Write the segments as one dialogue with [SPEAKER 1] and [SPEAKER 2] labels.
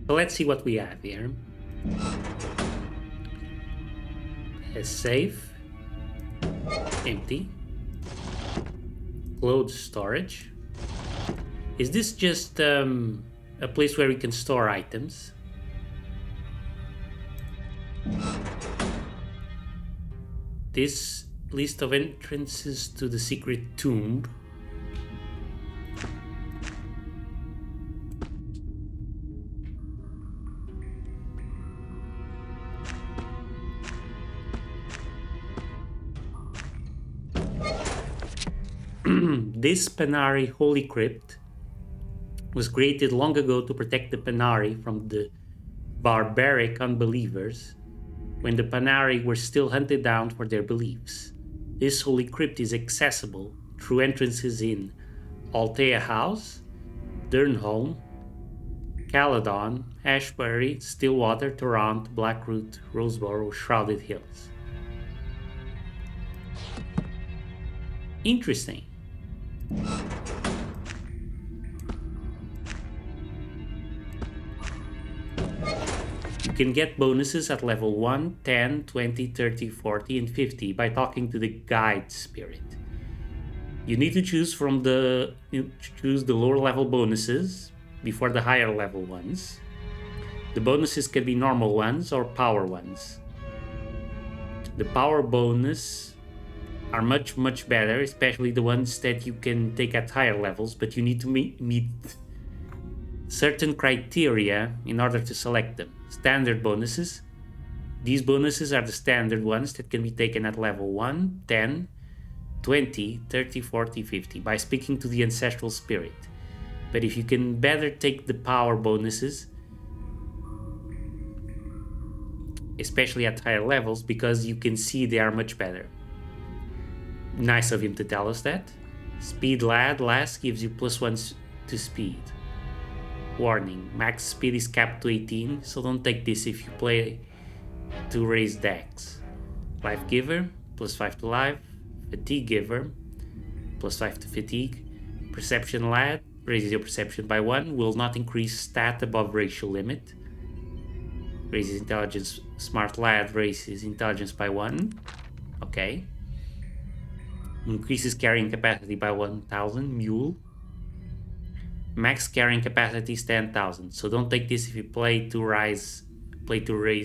[SPEAKER 1] So let's see what we have here. A safe. Empty. Clothes storage. Is this just a place where we can store items? This list of entrances to the secret tomb. This Panari Holy Crypt was created long ago to protect the Panari from the barbaric unbelievers when the Panari were still hunted down for their beliefs. This Holy Crypt is accessible through entrances in Altea House, Durnholm, Caledon, Ashbury, Stillwater, Torrent, Blackroot, Roseboro, Shrouded Hills. Interesting. You can get bonuses at level 1, 10, 20, 30, 40, and 50 by talking to the guide spirit. You need to choose the lower level bonuses before the higher level ones. The bonuses can be normal ones or power ones. The power bonus are much better, especially the ones that you can take at higher levels, but you need to meet certain criteria in order to select them. Standard bonuses. These bonuses are the standard ones that can be taken at level 1, 10, 20, 30, 40, 50 by speaking to the ancestral spirit. But if you can better take the power bonuses, especially at higher levels, because you can see they are much better. Nice of him to tell us that. Speed last gives you +1 to speed. Warning, max speed is capped to 18, so don't take this if you play to raise dex. Life Giver, +5 to life. Fatigue Giver, +5 to fatigue. Perception Lad, raises your perception by 1, will not increase stat above ratio limit. Raises intelligence. Smart Lad raises intelligence by 1. Okay. Increases carrying capacity by 1000. Mule. Max carrying capacity is 10,000. So don't take this if you play to raise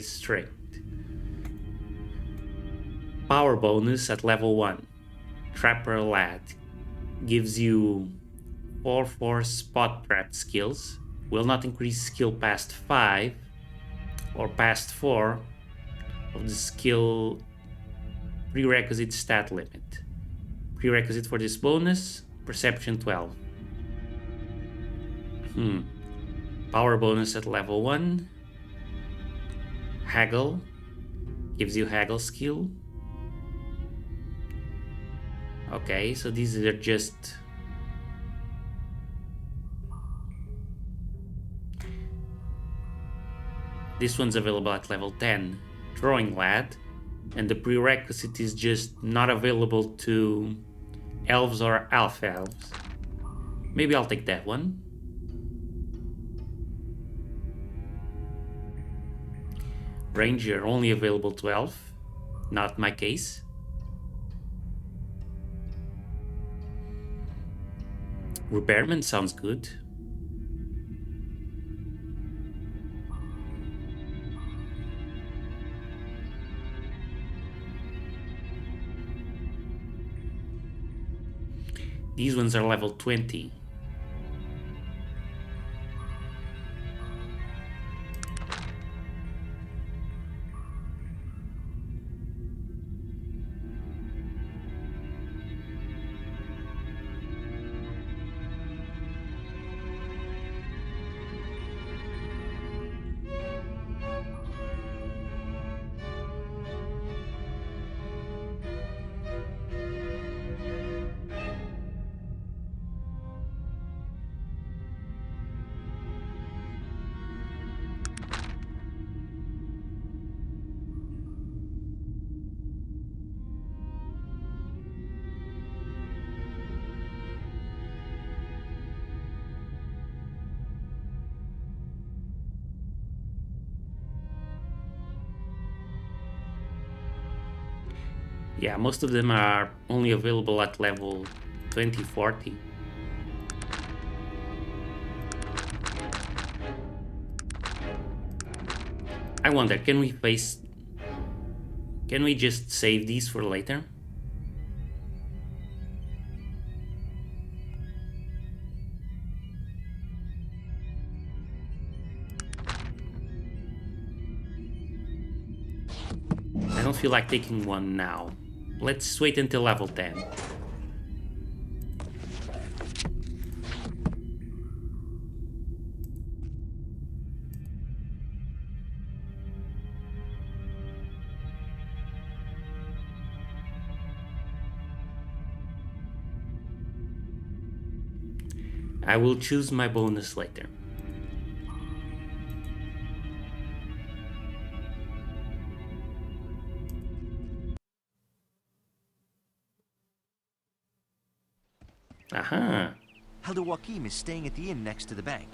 [SPEAKER 1] strength. Power bonus at level 1. Trapper Lad gives you 4 spot trap skills. Will not increase skill past 5 or past 4 of the skill prerequisite stat limit. Prerequisite for this bonus, perception 12. Power bonus at level 1. Haggle gives you haggle skill. Okay, so these are just this one's available at level 10. Drawing Lad, and the prerequisite is just not available to elves or alpha elves. Maybe I'll take that one. Ranger only available to elf. Not my case. Repairman sounds good. These ones are level 20. Yeah, most of them are only available at level 2040. I wonder, can we just save these for later? I don't feel like taking one now. Let's wait until level 10. I will choose my bonus later. Aha.
[SPEAKER 2] Elder Joachim is staying at the inn next to the bank.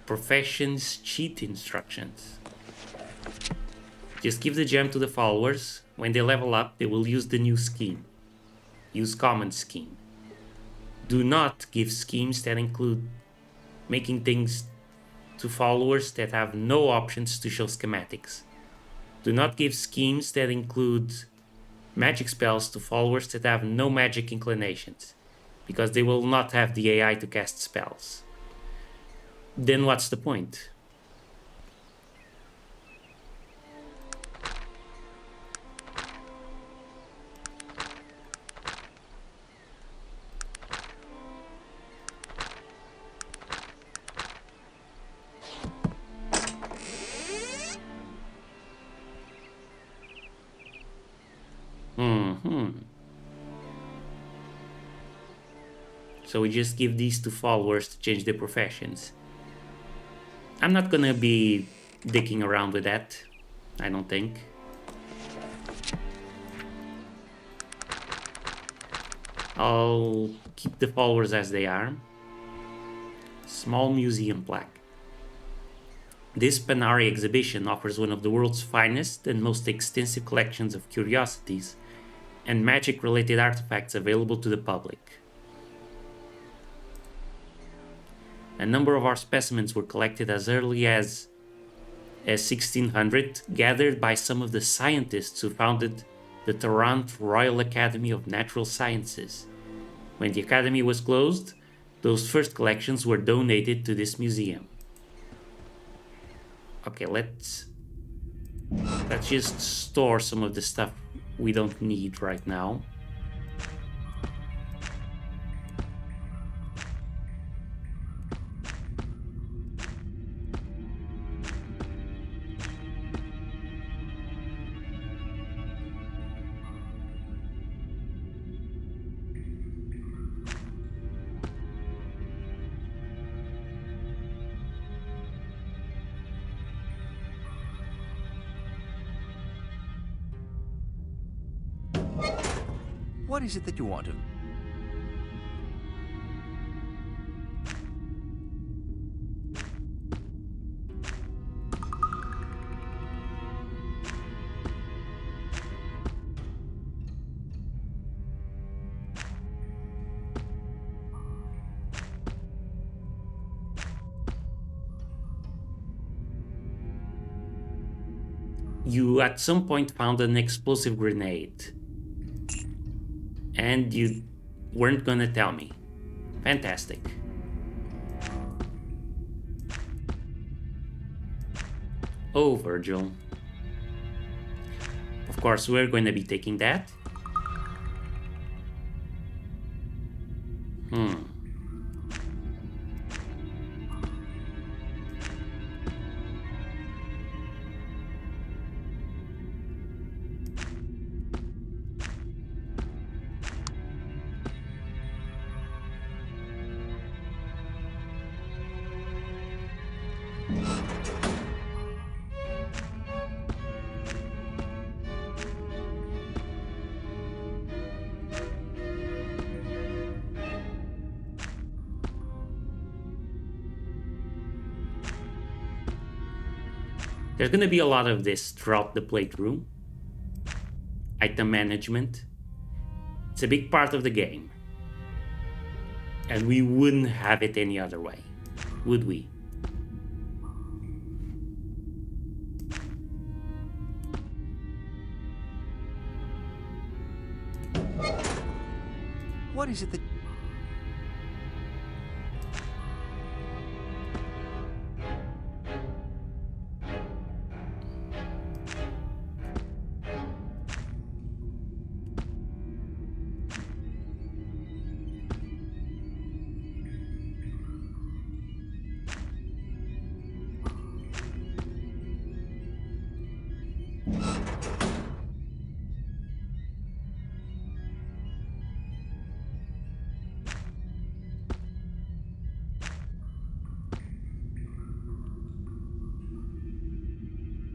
[SPEAKER 1] Professions cheat instructions. Just give the gem to the followers. When they level up, they will use the new scheme. Use common scheme. Do not give schemes that include making things to followers that have no options to show schematics. Do not give schemes that include magic spells to followers that have no magic inclinations, because they will not have the AI to cast spells. Then what's the point? So we just give these to followers to change their professions. I'm not gonna be dicking around with that, I don't think. I'll keep the followers as they are. Small museum plaque. This Panari exhibition offers one of the world's finest and most extensive collections of curiosities and magic-related artifacts available to the public. A number of our specimens were collected as early as 1600, gathered by some of the scientists who founded the Tarrant Royal Academy of Natural Sciences. When the academy was closed, those first collections were donated to this museum. Okay, let's just store some of the stuff we don't need right now.
[SPEAKER 2] What is it that you want of me?
[SPEAKER 1] You at some point found an explosive grenade. And you weren't gonna tell me. Fantastic. Oh, Virgil. Of course, we're going to be taking that. There's going to be a lot of this throughout the playthrough. Item management. It's a big part of the game. And we wouldn't have it any other way, would we?
[SPEAKER 2] What is it that...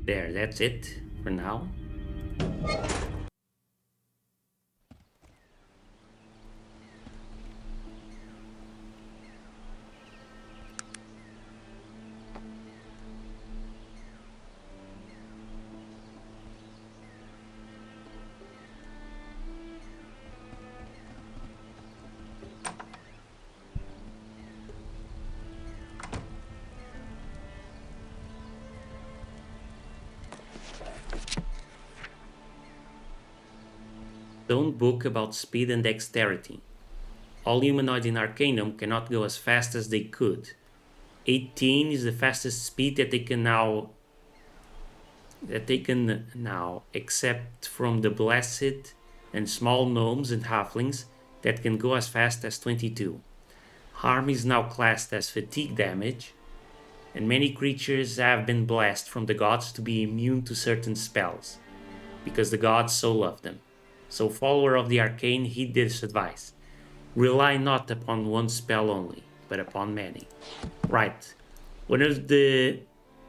[SPEAKER 1] There, that's it for now. Don't book about speed and dexterity. All humanoids in Arcanum cannot go as fast as they could. 18 is the fastest speed that they can now, except from the blessed and small gnomes and halflings that can go as fast as 22. Harm is now classed as fatigue damage, and many creatures have been blessed from the gods to be immune to certain spells, because the gods so love them. So, follower of the arcane, heed this advice. Rely not upon one spell only, but upon many. Right. One of the,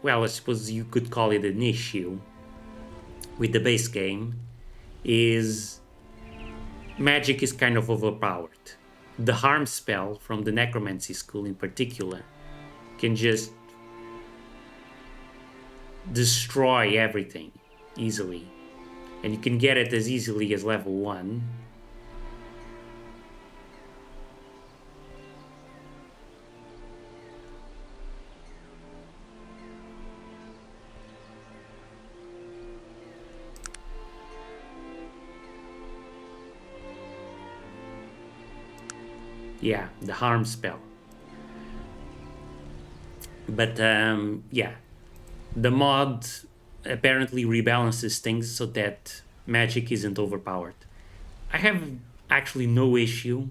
[SPEAKER 1] well, I suppose you could call it an issue with the base game is magic is kind of overpowered. The harm spell from the necromancy school in particular can just destroy everything easily. And you can get it as easily as level 1. Yeah, the harm spell. But yeah, the mod apparently rebalances things so that magic isn't overpowered. I have actually no issue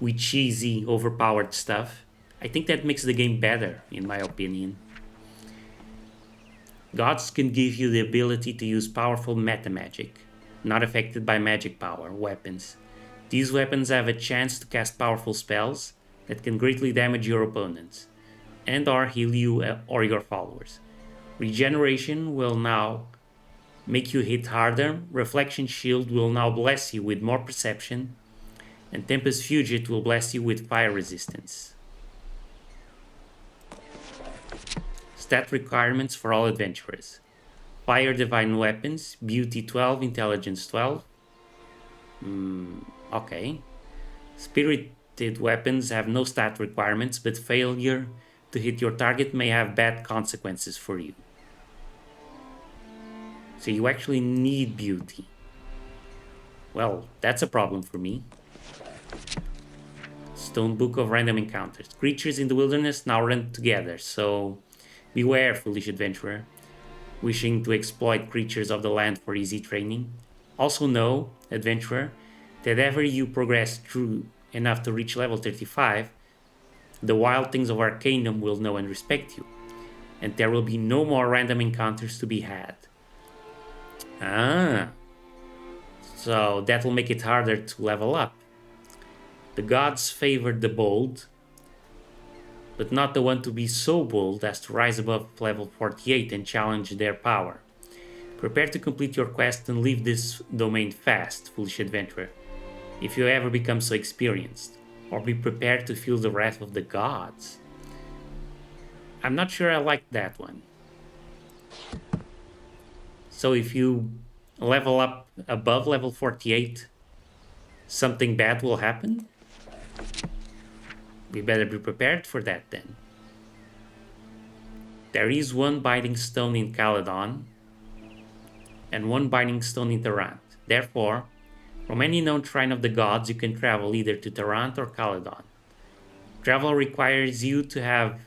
[SPEAKER 1] with cheesy, overpowered stuff. I think that makes the game better, in my opinion. Gods can give you the ability to use powerful meta magic, not affected by magic power, weapons. These weapons have a chance to cast powerful spells that can greatly damage your opponents, and or heal you or your followers. Regeneration will now make you hit harder, Reflection Shield will now bless you with more perception, and Tempest Fugit will bless you with fire resistance. Stat requirements for all adventurers. Fire Divine Weapons, Beauty 12, Intelligence 12. Okay. Spirited Weapons have no stat requirements, but failure to hit your target may have bad consequences for you. So you actually need beauty. Well, that's a problem for me. Stone Book of Random Encounters. Creatures in the wilderness now run together, so beware, foolish adventurer, wishing to exploit creatures of the land for easy training. Also know, adventurer, that ever you progress through enough to reach level 35, the wild things of Arcanum will know and respect you, and there will be no more random encounters to be had. So that will make it harder to level up. The gods favored the bold, but not the one to be so bold as to rise above level 48 and challenge their power. Prepare to complete your quest and leave this domain fast, foolish adventurer, if you ever become so experienced, or be prepared to feel the wrath of the gods. I'm not sure I like that one. So if you level up above level 48, something bad will happen. We better be prepared for that then. There is one binding stone in Caledon and one binding stone in Tarant. Therefore, from any known shrine of the gods, you can travel either to Tarant or Caledon. Travel requires you to have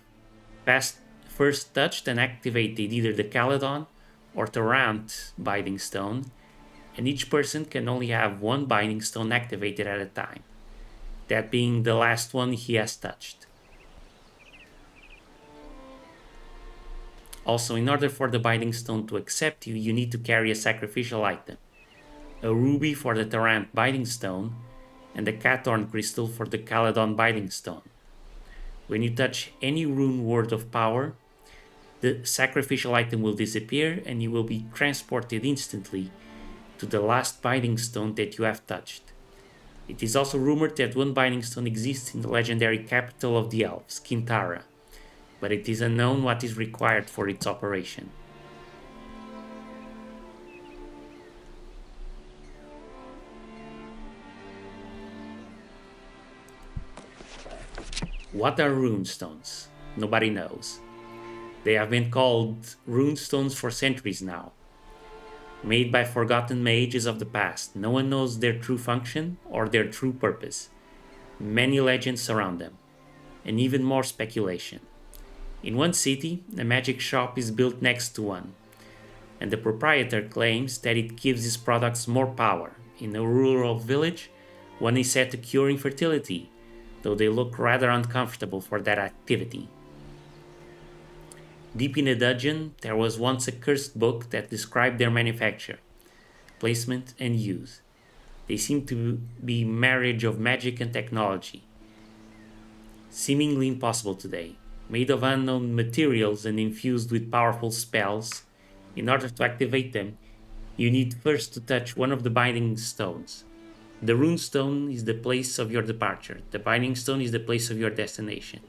[SPEAKER 1] first touched and activated either the Caledon or Tarant binding stone, and each person can only have one binding stone activated at a time, that being the last one he has touched. Also, in order for the binding stone to accept you, you need to carry a sacrificial item, a ruby for the Tarant binding stone, and a Cathorn crystal for the Caledon binding stone. When you touch any rune word of power, the sacrificial item will disappear and you will be transported instantly to the last binding stone that you have touched. It is also rumored that one binding stone exists in the legendary capital of the elves, Kintara, but it is unknown what is required for its operation. What are runestones? Nobody knows. They have been called runestones for centuries now. Made by forgotten mages of the past, no one knows their true function or their true purpose. Many legends surround them, and even more speculation. In one city, a magic shop is built next to one, and the proprietor claims that it gives his products more power. In a rural village, one is said to cure infertility, though they look rather uncomfortable for that activity. Deep in a dungeon, there was once a cursed book that described their manufacture, placement, and use. They seem to be marriage of magic and technology, seemingly impossible today. Made of unknown materials and infused with powerful spells, in order to activate them, you need first to touch one of the binding stones. The rune stone is the place of your departure. The binding stone is the place of your destination.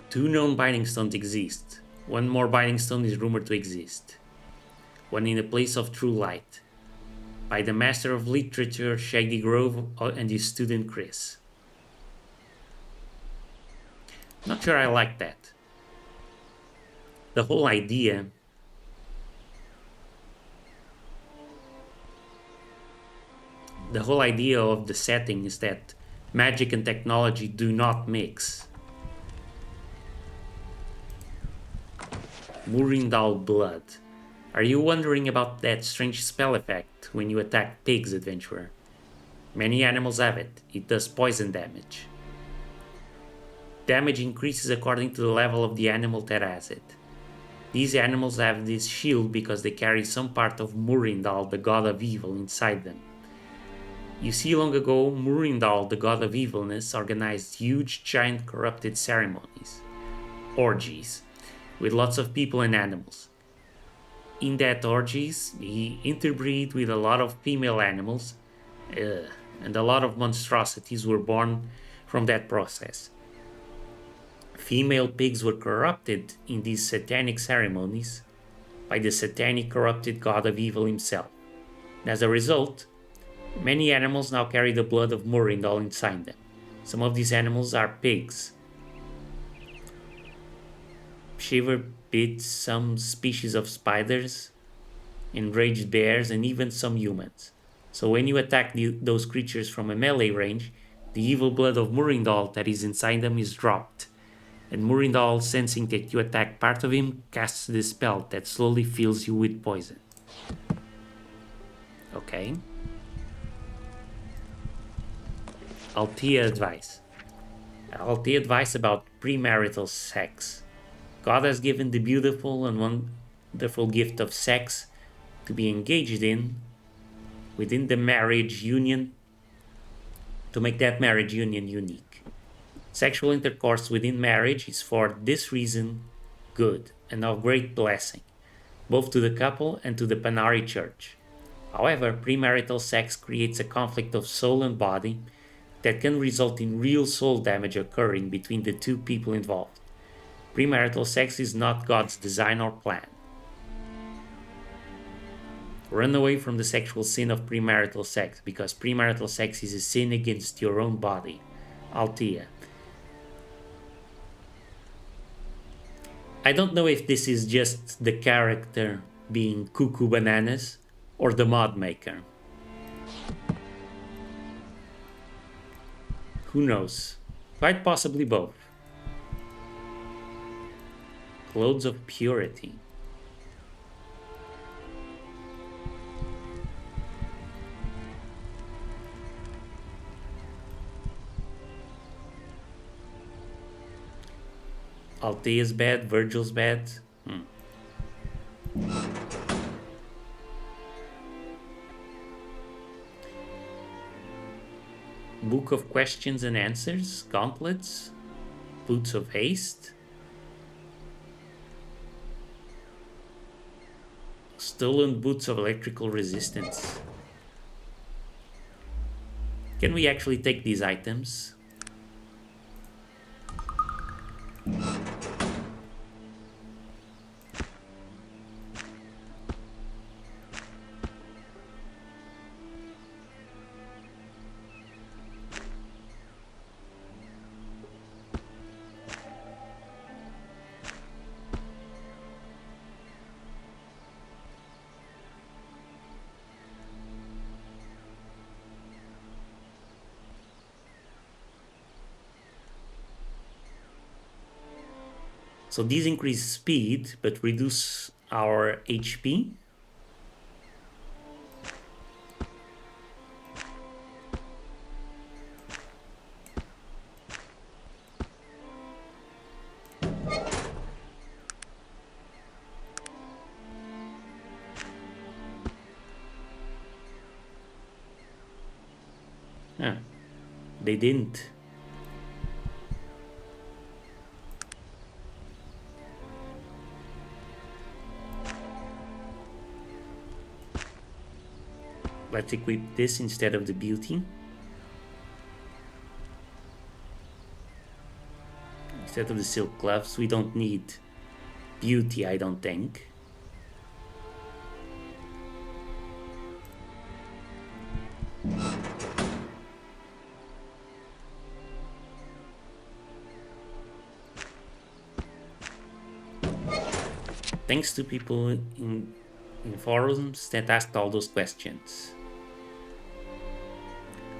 [SPEAKER 1] Two known binding stones exist. One more binding stone is rumored to exist. One in the place of true light, by the master of literature Shaggy Grove and his student Chris. Not sure I like that. The whole idea of the setting is that magic and technology do not mix. Murindal blood. Are you wondering about that strange spell effect when you attack pigs, adventurer? Many animals have it. It does poison damage. Damage increases according to the level of the animal that has it. These animals have this shield because they carry some part of Murindal, the god of evil, inside them. You see, long ago, Murindal, the god of evilness, organized huge, giant, corrupted ceremonies, orgies, with lots of people and animals. In that orgies, he interbreed with a lot of female animals, and a lot of monstrosities were born from that process. Female pigs were corrupted in these satanic ceremonies by the satanic corrupted god of evil himself. And as a result, many animals now carry the blood of Murindal inside them. Some of these animals are pigs. Shiver bit some species of spiders, enraged bears, and even some humans. So when you attack those creatures from a melee range, the evil blood of Murindal that is inside them is dropped. And Murindal, sensing that you attack part of him, casts the spell that slowly fills you with poison. Okay. Althea advice. Althea advice about premarital sex. God has given the beautiful and wonderful gift of sex to be engaged in within the marriage union to make that marriage union unique. Sexual intercourse within marriage is for this reason good and of great blessing, both to the couple and to the Panari Church. However, premarital sex creates a conflict of soul and body that can result in real soul damage occurring between the two people involved. Premarital sex is not God's design or plan. Run away from the sexual sin of premarital sex, because premarital sex is a sin against your own body. Althea. I don't know if this is just the character being cuckoo bananas or the mod maker. Who knows? Quite possibly both. Clothes of purity. Althea's bed, Virgil's bed. Book of questions and answers, gauntlets, boots of haste, stolen boots of electrical resistance. Can we actually take these items? So these increase speed, but reduce our HP. They didn't. Let's equip this instead of the beauty. Instead of the silk gloves, we don't need beauty, I don't think. Thanks to people in forums that asked all those questions.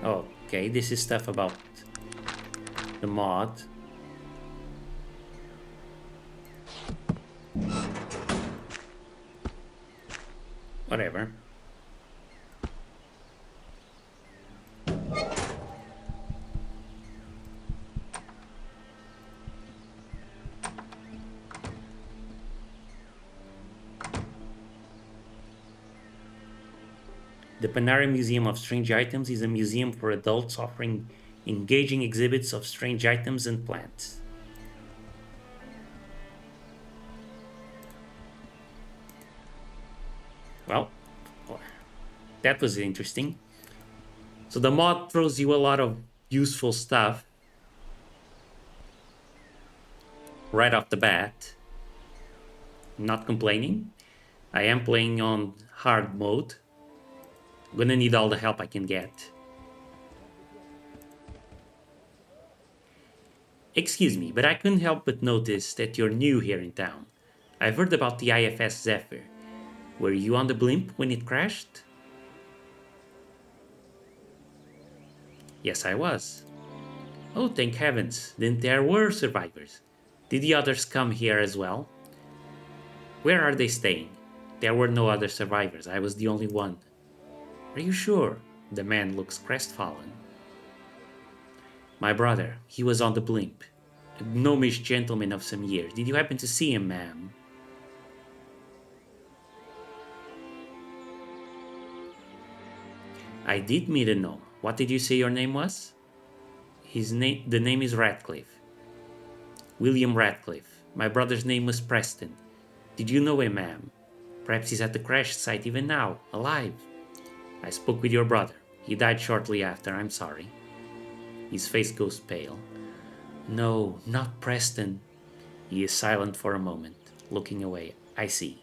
[SPEAKER 1] Okay, this is stuff about the mod. Whatever. The Panara Museum of Strange Items is a museum for adults offering engaging exhibits of strange items and plants. Well, that was interesting. So the mod throws you a lot of useful stuff right off the bat. Not complaining. I am playing on hard mode. I'm gonna need all the help I can get. Excuse me, but I couldn't help but notice that you're new here in town. I've heard about the IFS Zephyr. Were you on the blimp when it crashed? Yes, I was. Oh, thank heavens, then there were survivors. Did the others come here as well? Where are they staying? There were no other survivors, I was the only one. Are you sure? The man looks crestfallen. My brother, he was on the blimp. A gnomish gentleman of some years. Did you happen to see him, ma'am? I did meet a gnome. What did you say your name was? The name is Radcliffe. William Radcliffe. My brother's name was Preston. Did you know him, ma'am? Perhaps he's at the crash site even now, alive. I spoke with your brother. He died shortly after, I'm sorry. His face goes pale. No, not Preston. He is silent for a moment, looking away. I see.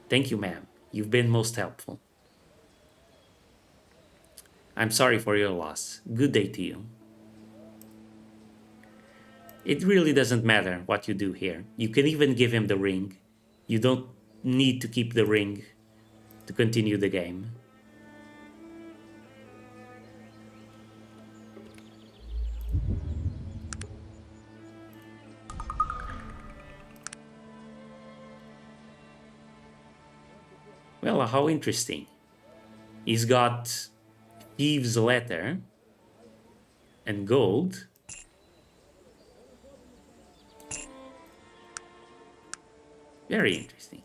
[SPEAKER 1] Thank you, ma'am. You've been most helpful. I'm sorry for your loss. Good day to you. It really doesn't matter what you do here. You can even give him the ring. You don't need to keep the ring to continue the game. Well, how interesting. He's got Thieves' Letter and gold. Very interesting.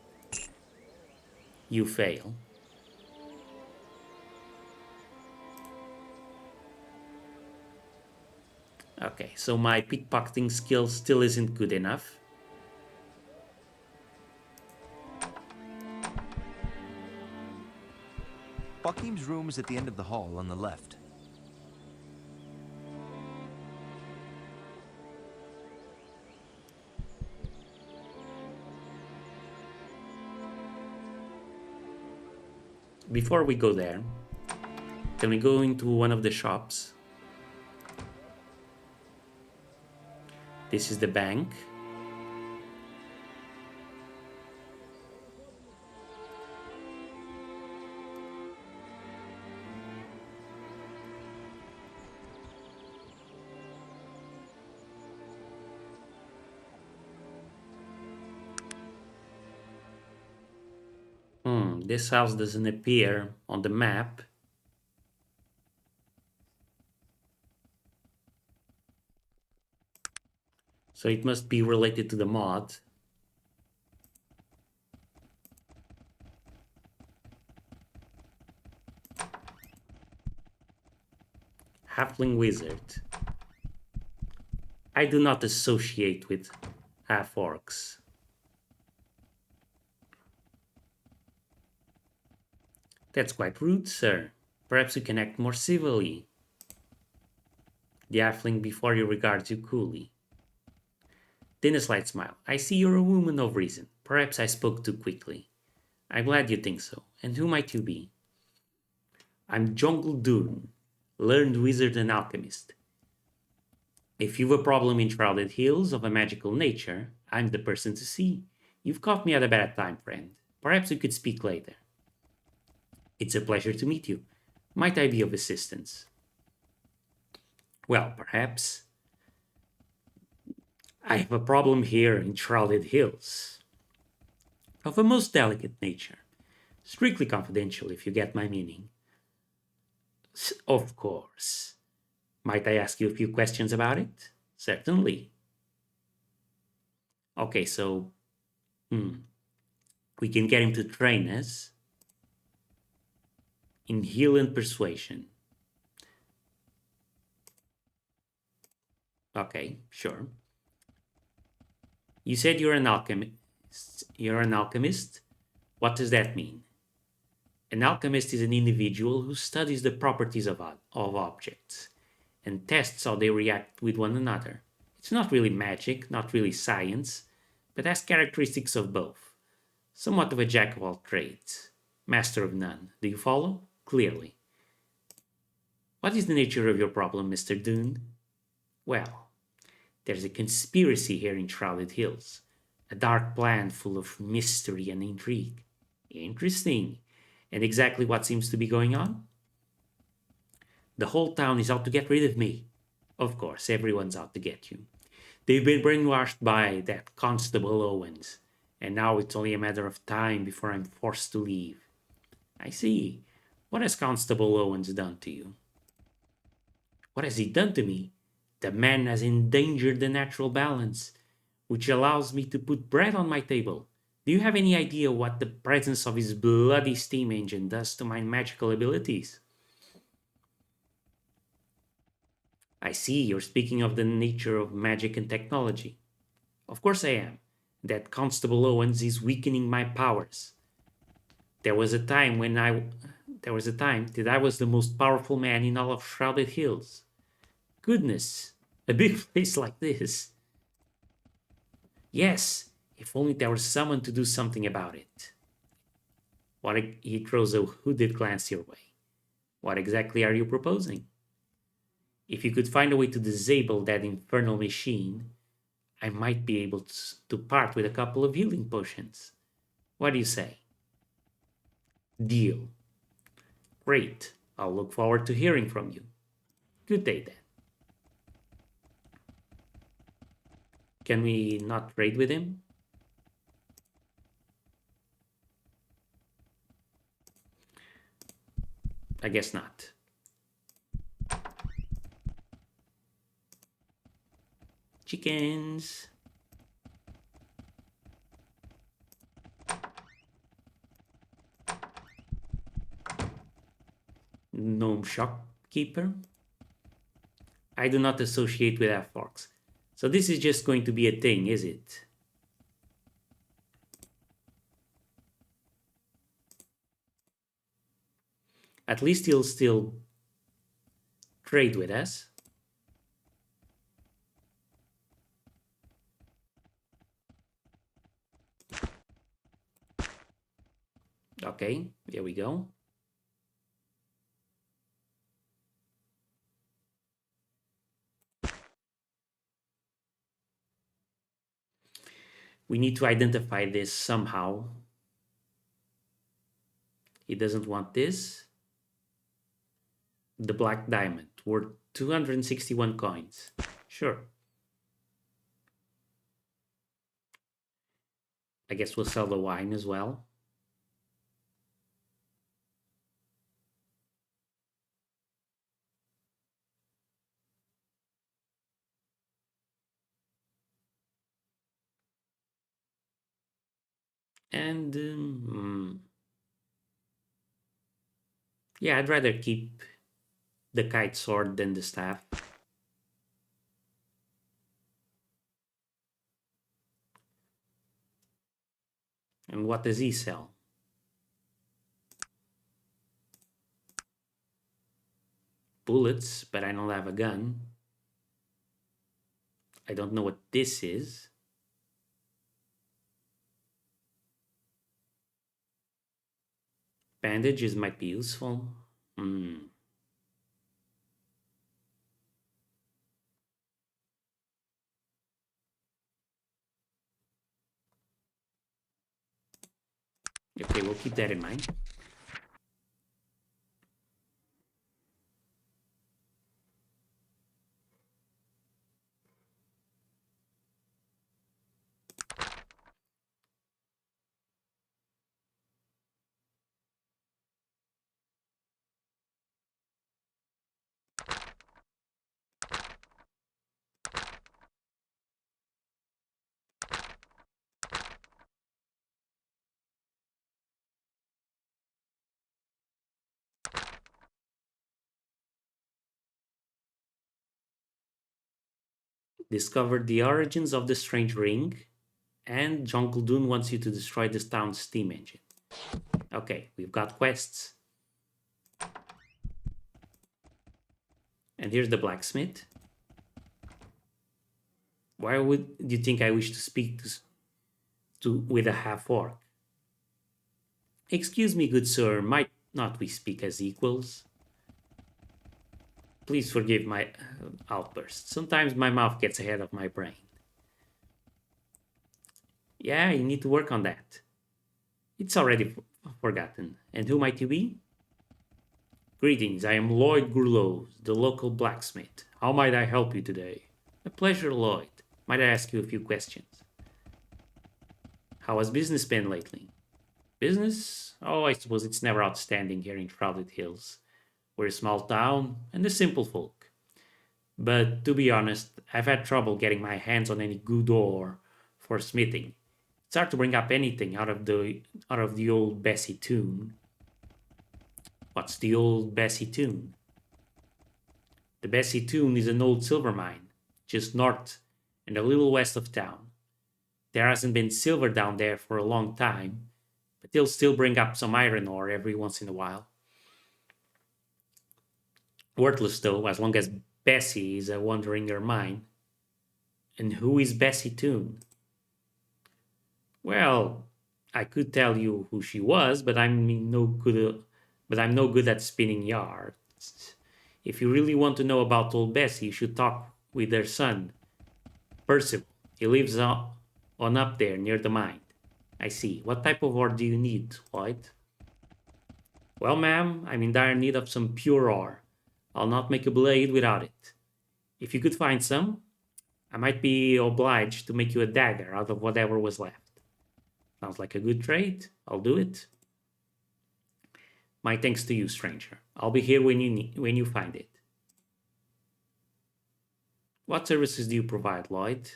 [SPEAKER 1] You fail. Okay, so my pickpocketing skill still isn't good enough.
[SPEAKER 2] Joaquim's room is at the end of the hall on the left.
[SPEAKER 1] Before we go there, can we go into one of the shops? This is the bank. This house doesn't appear on the map. So it must be related to the mod. Halfling Wizard. I do not associate with half-orcs. That's quite rude, sir. Perhaps we can act more civilly. The halfling before you regards you coolly. Then a slight smile. I see you're a woman of reason. Perhaps I spoke too quickly. I'm glad you think so. And who might you be? I'm Jungle Doon, learned wizard and alchemist. If you've a problem in Shrouded Hills of a magical nature, I'm the person to see. You've caught me at a bad time, friend. Perhaps we could speak later. It's a pleasure to meet you. Might I be of assistance? Well, perhaps. I have a problem here in Shrouded Hills. Of a most delicate nature. Strictly confidential, if you get my meaning. Of course. Might I ask you a few questions about it? Certainly. Okay, so we can get him to train us in heal and persuasion. Okay, sure. You said you're an alchemist. You're an alchemist? What does that mean? An alchemist is an individual who studies the properties of objects and tests how they react with one another. It's not really magic, not really science, but has characteristics of both. Somewhat of a jack of all trades, master of none. Do you follow? Clearly. What is the nature of your problem, Mr. Doon? Well, there's a conspiracy here in Shrouded Hills. A dark plan full of mystery and intrigue. Interesting. And exactly what seems to be going on? The whole town is out to get rid of me. Of course, everyone's out to get you. They've been brainwashed by that Constable Owens, and now it's only a matter of time before I'm forced to leave. I see. What has Constable Owens done to you? What has he done to me? The man has endangered the natural balance, which allows me to put bread on my table. Do you have any idea what the presence of his bloody steam engine does to my magical abilities? I see you're speaking of the nature of magic and technology. Of course I am. That Constable Owens is weakening my powers. There was a time that I was the most powerful man in all of Shrouded Hills. Goodness, a big place like this. Yes, if only there was someone to do something about it. He throws a hooded glance your way. What exactly are you proposing? If you could find a way to disable that infernal machine, I might be able to part with a couple of healing potions. What do you say? Deal. Great. I'll look forward to hearing from you. Good day then. Can we not trade with him? I guess not. Chickens. Gnome shopkeeper. I do not associate with half-orcs. So this is just going to be a thing, is it? At least he'll still trade with us. Okay, here we go. We need to identify this somehow. He doesn't want this. The black diamond, worth 261 coins. Sure. I guess we'll sell the wine as well. And yeah, I'd rather keep the kite sword than the staff. And what does he sell? Bullets, but I don't have a gun. I don't know what this is. Bandages might be useful. Hmm. Okay, we'll keep that in mind. Discovered the origins of the strange ring, and Jungle Dune wants you to destroy this town's steam engine. Okay, we've got quests. And here's the blacksmith. Why would you think I wish to speak with a half orc? Excuse me, good sir, might not we speak as equals? Please forgive my outburst. Sometimes my mouth gets ahead of my brain. Yeah, you need to work on that. It's already forgotten. And who might you be? Greetings, I am Lloyd Gurlow, the local blacksmith. How might I help you today? A pleasure, Lloyd. Might I ask you a few questions? How has business been lately? Business? Oh, I suppose it's never outstanding here in Shrouded Hills. We're a small town and a simple folk. But to be honest, I've had trouble getting my hands on any good ore for smithing. It's hard to bring up anything out of the old Bessie tune. What's the old Bessie tune? The Bessie tune is an old silver mine, just north and a little west of town. There hasn't been silver down there for a long time, but they'll still bring up some iron ore every once in a while. Worthless though, as long as Bessie is wandering her mine. And who is Bessie Toon? Well, I could tell you who she was, but I'm no good at spinning yarns. If you really want to know about old Bessie, you should talk with her son, Percival. He lives on up there near the mine. I see. What type of ore do you need, Lloyd? Well, ma'am, I'm in dire need of some pure ore. I'll not make a blade without it. If you could find some, I might be obliged to make you a dagger out of whatever was left. Sounds like a good trade. I'll do it. My thanks to you, stranger. I'll be here when you find it. What services do you provide, Lloyd?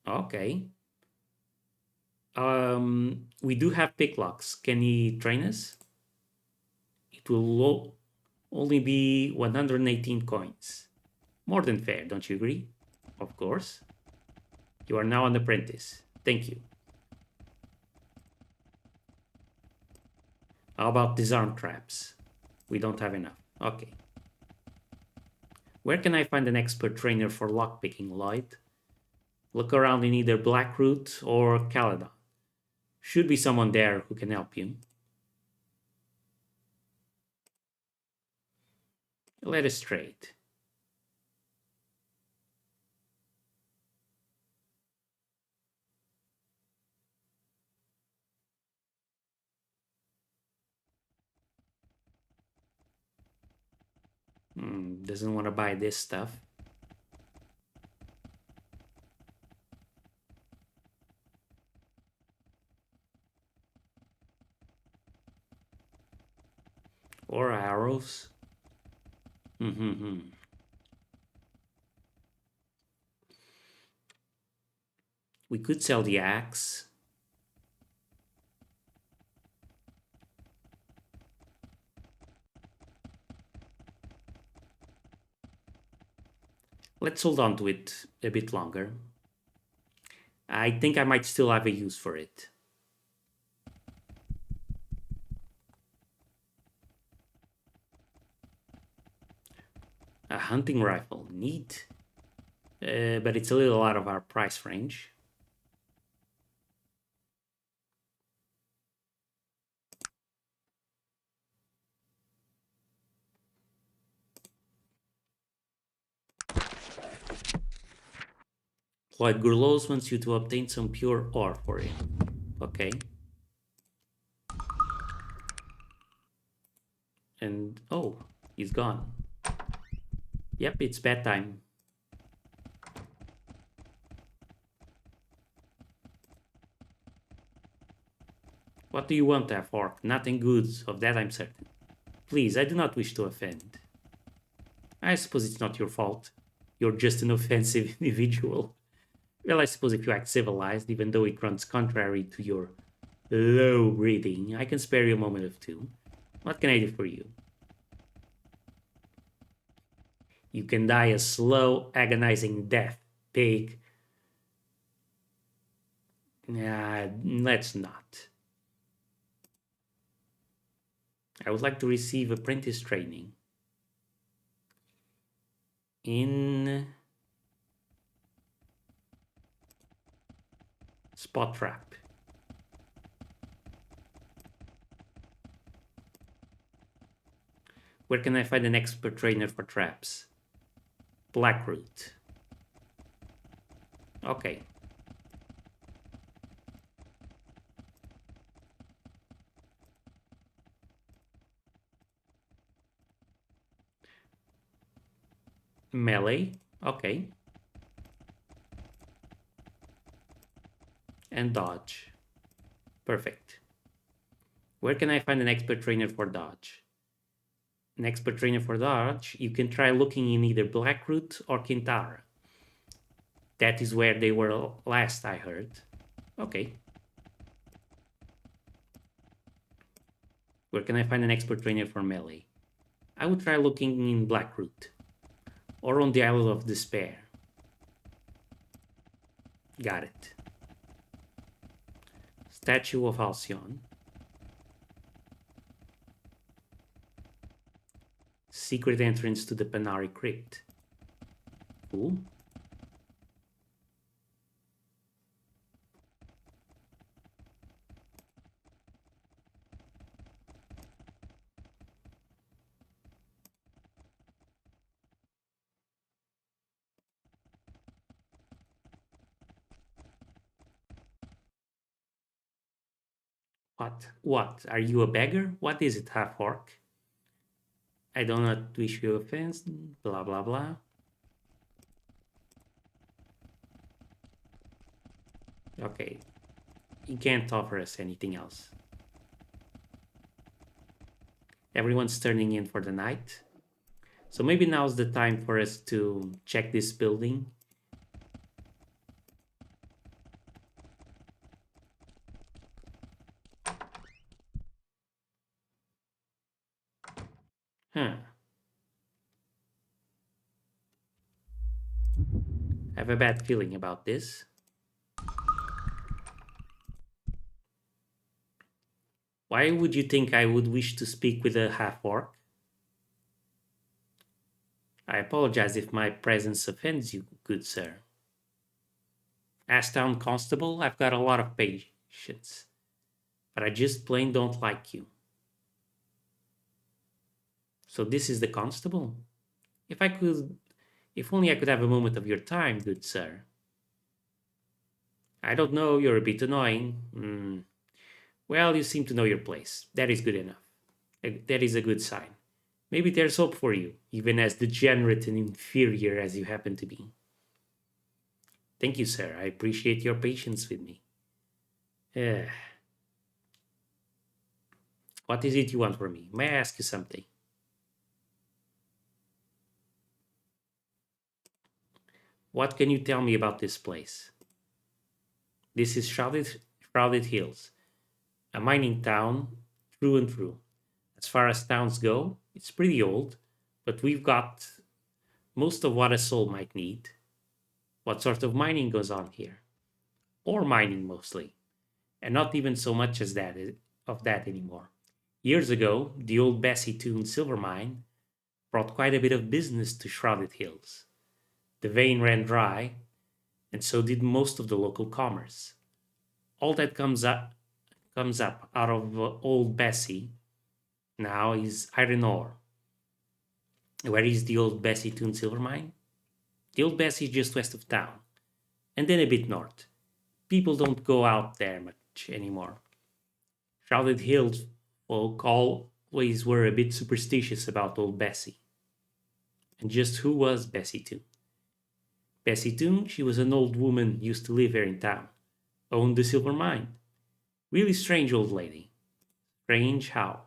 [SPEAKER 1] Okay. We do have picklocks. Can he train us? It will only be 118 coins. More than fair, don't you agree? Of course. You are now an apprentice. Thank you. How about disarm traps? We don't have enough. Okay. Where can I find an expert trainer for lockpicking, Lloyd? Look around in either Blackroot or Caledon. Should be someone there who can help you. Let us trade. Doesn't want to buy this stuff. Or arrows. We could sell the axe. Let's hold on to it a bit longer. I think I might still have a use for it. A hunting rifle, neat. But it's a little out of our price range. Lloyd Gurlos wants you to obtain some pure ore for him. Okay. And oh, he's gone. Yep, it's bedtime. What do you want there, Fork? Nothing good, of that I'm certain. Please, I do not wish to offend. I suppose it's not your fault. You're just an offensive individual. Well, I suppose if you act civilized, even though it runs contrary to your low breeding, I can spare you a moment or two. What can I do for you? You can die a slow, agonizing death, pig. Nah, let's not. I would like to receive apprentice training in spot trap. Where can I find an expert trainer for traps? Blackroot. Okay. Melee. Okay. And dodge. Perfect. Where can I find an expert trainer for dodge? An expert trainer for dodge, you can try looking in either Blackroot or Kintara. That is where they were last, I heard. Okay. Where can I find an expert trainer for melee? I would try looking in Blackroot. Or on the Isle of Despair. Got it. Statue of Halcyon. Secret entrance to the Panari Crypt. Cool. What? What? Are you a beggar? What is it, half orc? I do not wish you offense. Blah blah blah. Okay, he can't offer us anything else. Everyone's turning in for the night. So maybe now's the time for us to check this building. Huh. I have a bad feeling about this. Why would you think I would wish to speak with a half orc? I apologize if my presence offends you, good sir. As town constable, I've got a lot of patience, but I just plain don't like you. So this is the constable? If I could, if only I could have a moment of your time, good sir. I don't know, you're a bit annoying. Well, you seem to know your place. That is good enough. That is a good sign. Maybe there's hope for you, even as degenerate and inferior as you happen to be. Thank you, sir. I appreciate your patience with me. Eh, what is it you want from me? May I ask you something? What can you tell me about this place? This is Shrouded Hills, a mining town through and through. As far as towns go, it's pretty old, but we've got most of what a soul might need. What sort of mining goes on here? Ore mining mostly, and not even so much as that of that anymore. Years ago, the old Bessie Toon silver mine brought quite a bit of business to Shrouded Hills. The vein ran dry, and so did most of the local commerce. All that comes up out of old Bessie now is iron ore. Where is the old Bessie Toon silver mine? The old Bessie is just west of town, and then a bit north. People don't go out there much anymore. Shrouded Hills folk always were a bit superstitious about old Bessie. And just who was Bessie Toon? Bessie Toon, she was an old woman used to live here in town, owned the silver mine. Really strange old lady. Strange how?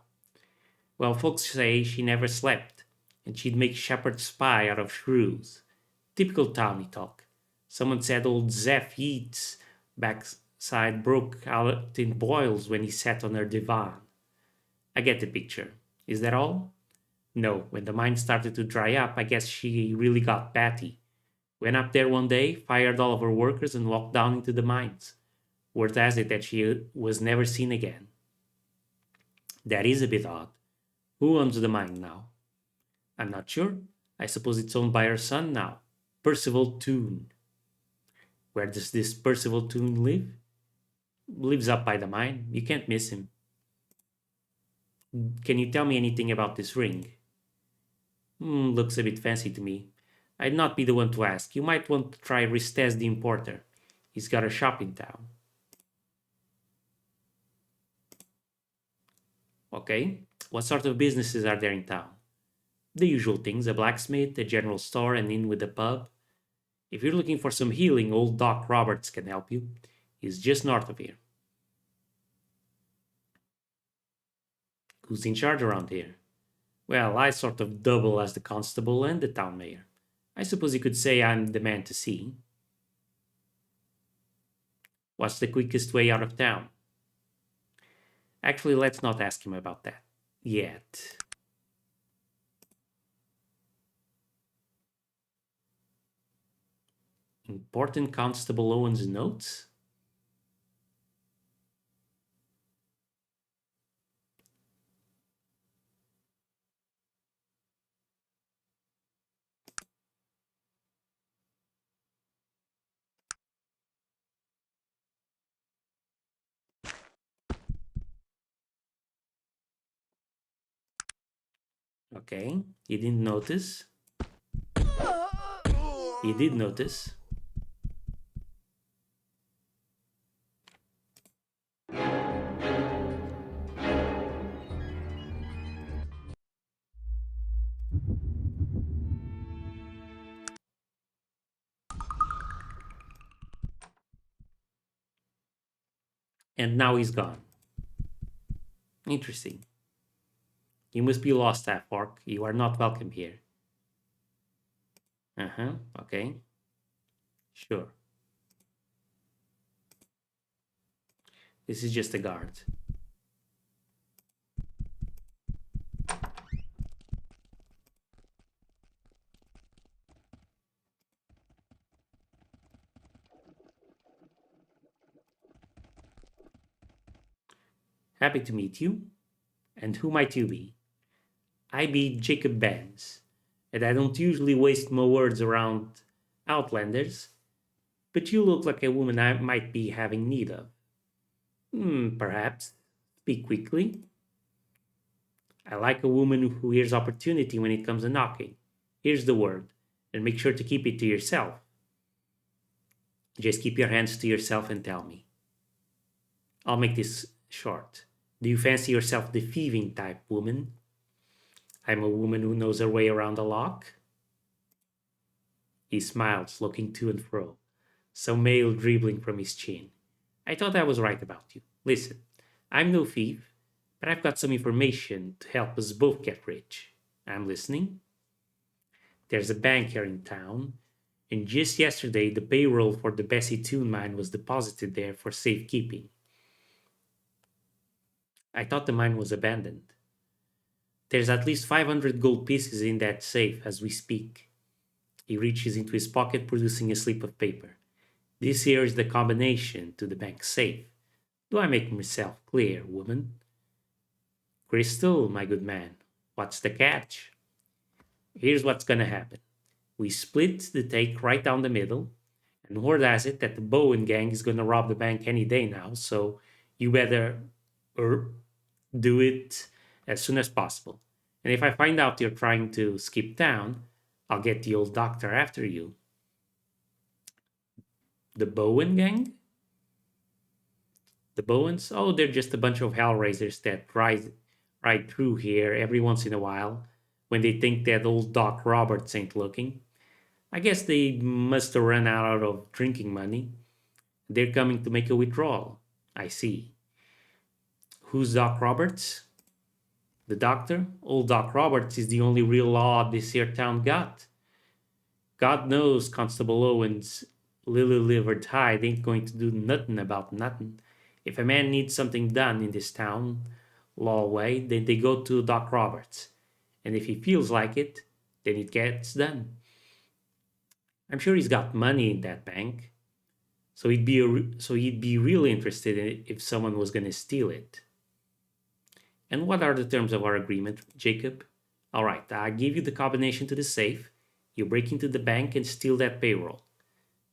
[SPEAKER 1] Well, folks say she never slept, and she'd make shepherd's pie out of shrews. Typical towny talk. Someone said old Zeph Yeats' backside broke out in boils when he sat on her divan. I get the picture. Is that all? No, when the mine started to dry up, I guess she really got batty. Went up there one day, fired all of her workers, and walked down into the mines. Word has it that she was never seen again. That is a bit odd. Who owns the mine now? I'm not sure. I suppose it's owned by her son now, Percival Toon. Where does this Percival Toon live? Lives up by the mine. You can't miss him. Can you tell me anything about this ring? Looks a bit fancy to me. I'd not be the one to ask. You might want to try Ristez the importer. He's got a shop in town. Okay, what sort of businesses are there in town? The usual things: a blacksmith, a general store, an inn with a pub. If you're looking for some healing, old Doc Roberts can help you. He's just north of here. Who's in charge around here? Well, I sort of double as the constable and the town mayor. I suppose you could say I'm the man to see. What's the quickest way out of town? Actually, let's not ask him about that. Yet. Important Constable Owen's notes? Okay, you didn't notice. You did notice. and now he's gone. Interesting. You must be lost, Half-Orc. You are not welcome here. Uh-huh, okay. Sure. This is just a guard. Happy to meet you. And who might you be? I be Jacob Banks, and I don't usually waste my words around Outlanders, but you look like a woman I might be having need of. Perhaps. Speak quickly. I like a woman who hears opportunity when it comes to knocking. Here's the word, and make sure to keep it to yourself. Just keep your hands to yourself and tell me. I'll make this short. Do you fancy yourself the thieving type woman? I'm a woman who knows her way around a lock. He smiles, looking to and fro, some mail dribbling from his chin. I thought I was right about you. Listen, I'm no thief, but I've got some information to help us both get rich. I'm listening. There's a bank here in town, and just yesterday the payroll for the Bessie Toon mine was deposited there for safekeeping. I thought the mine was abandoned. There's at least 500 gold pieces in that safe as we speak. He reaches into his pocket, producing a slip of paper. This here is the combination to the bank safe. Do I make myself clear, woman? Crystal, my good man, what's the catch? Here's what's gonna happen. We split the take right down the middle, and word has it that the Bowen gang is gonna rob the bank any day now, so you better er, do it as soon as possible. And if I find out you're trying to skip town, I'll get the old doctor after you. The Bowen gang? The Bowens? Oh, they're just a bunch of hellraisers that ride through here every once in a while when they think that old Doc Roberts ain't looking. I guess they must have run out of drinking money. They're coming to make a withdrawal. I see. Who's Doc Roberts? The doctor? Old Doc Roberts is the only real law this here town got. God knows Constable Owen's lily livered hide ain't going to do nothing about nothing. If a man needs something done in this town, law way, then they go to Doc Roberts. And if he feels like it, then it gets done. I'm sure he's got money in that bank. So he'd be really interested in it if someone was going to steal it. And what are the terms of our agreement, Jacob? All right, I give you the combination to the safe. You break into the bank and steal that payroll.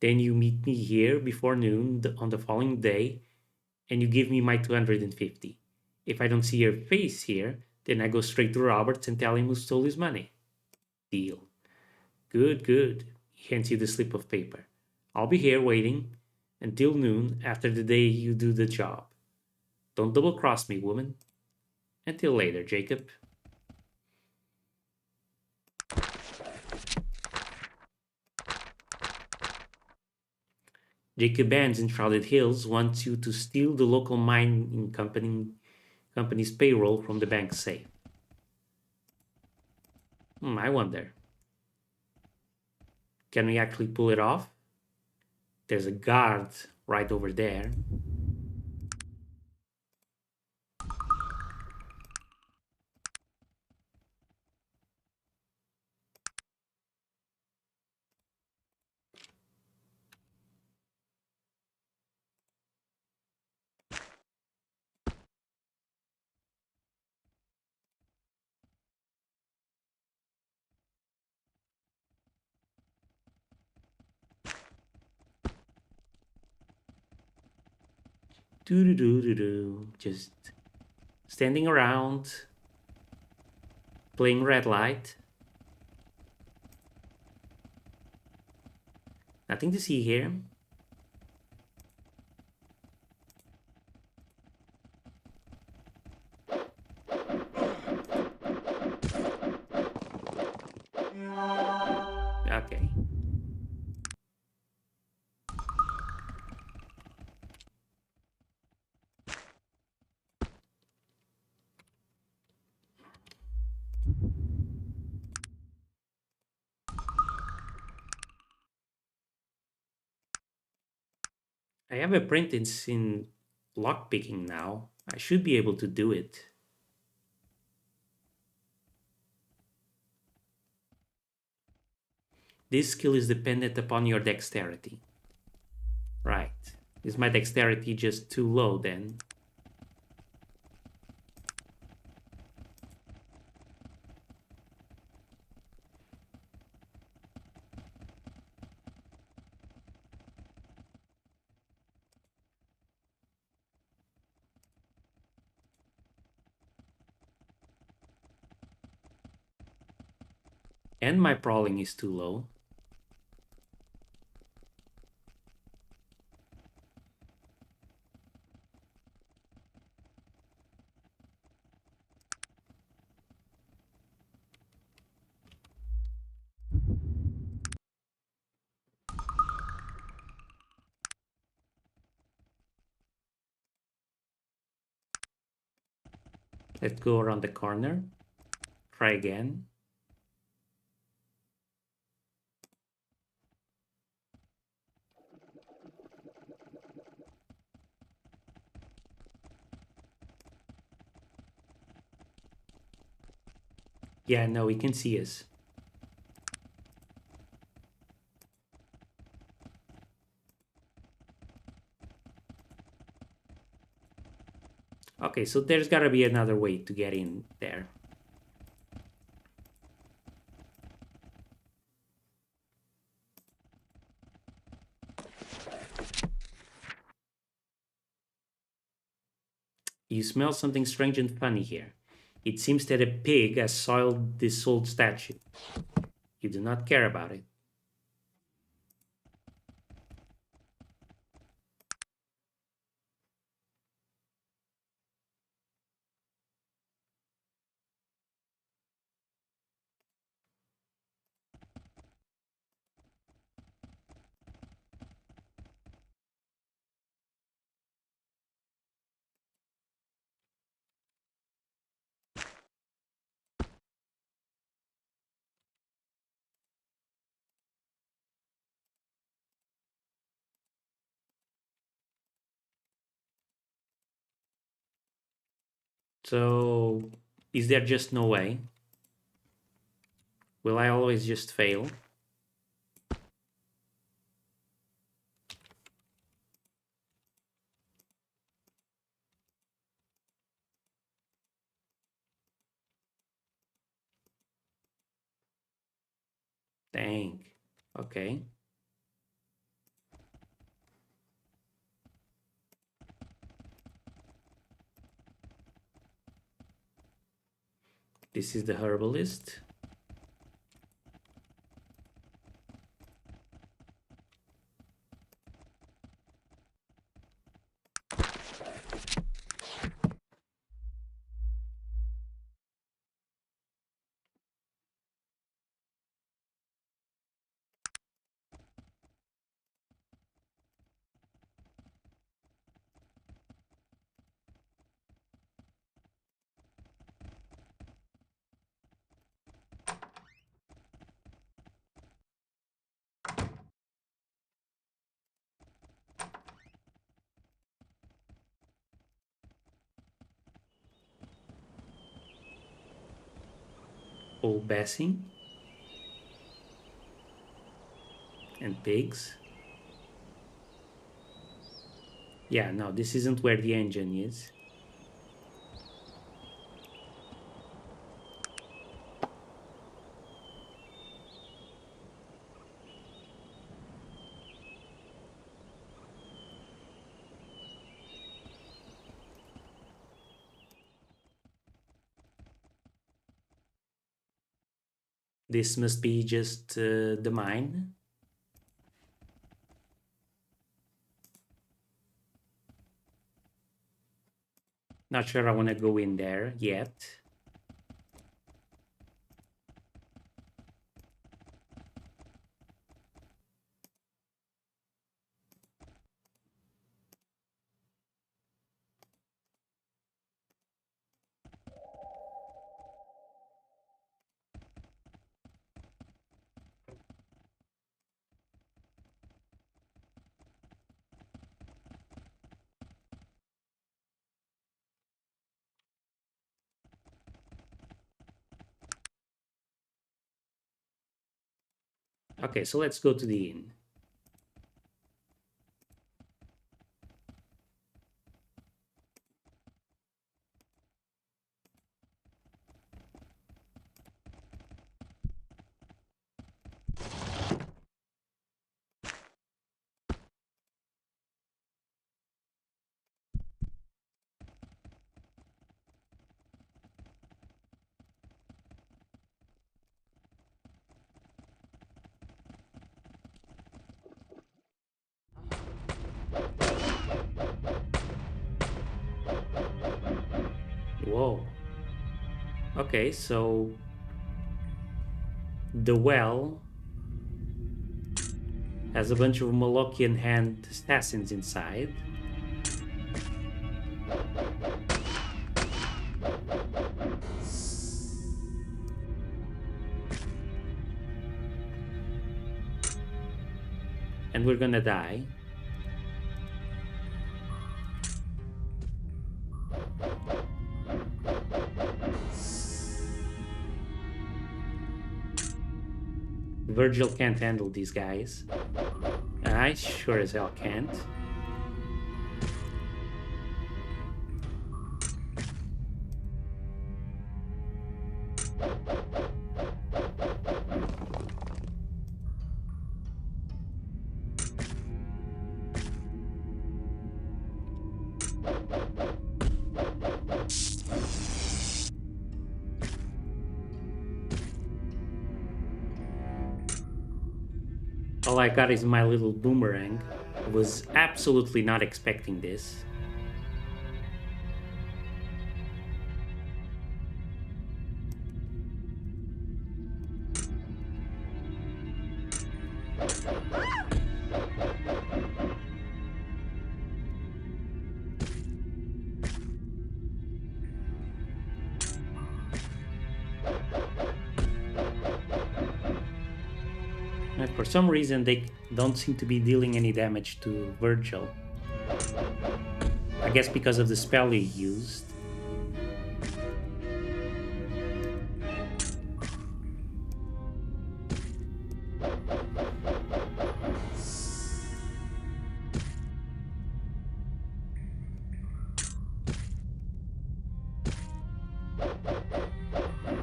[SPEAKER 1] Then you meet me here before noon on the following day, and you give me my 250. If I don't see your face here, then I go straight to Roberts and tell him who stole his money. Deal. Good, good. He hands you the slip of paper. I'll be here waiting until noon after the day you do the job. Don't double cross me, woman. Until later, Jacob. Jacob Bands in Shrouded Hills wants you to steal the local mining company's payroll from the bank safe. I wonder, can we actually pull it off? There's a guard right over there. Doo doo doo doo. Just standing around, playing red light. Nothing to see here. Okay. I have apprentice in lockpicking now. I should be able to do it. This skill is dependent upon your dexterity. Right. Is my dexterity just too low then? And my prowling is too low. Let's go around the corner. Try again. Yeah, no, he can see us. Okay, so there's gotta be another way to get in there. You smell something strange and funny here. It seems that a pig has soiled this old statue. You do not care about it. So, is there just no way? Will I always just fail? Dang. Okay. This is the herbalist. Old Bessie and pigs. Yeah, no, this isn't where the engine is. This must be just the mine. Not sure I want to go in there yet. Okay, so let's go to the inn. Whoa. Okay, so the well has a bunch of Molochian hand assassins inside. And we're gonna die. Virgil can't handle these guys. I sure as hell can't. All I got is my little boomerang. I was absolutely not expecting this. And for some reason, they don't seem to be dealing any damage to Virgil. I guess because of the spell he used.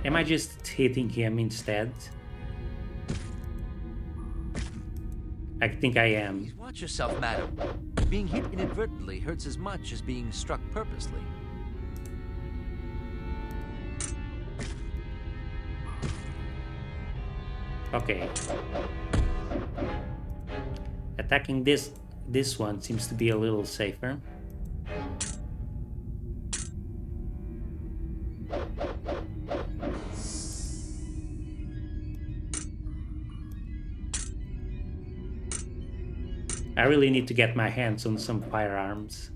[SPEAKER 1] Am I just hitting him instead? I think I am.
[SPEAKER 2] Please watch yourself, madam. Being hit inadvertently hurts as much as being struck purposely.
[SPEAKER 1] Okay. Attacking this one seems to be a little safer. I really need to get my hands on some firearms.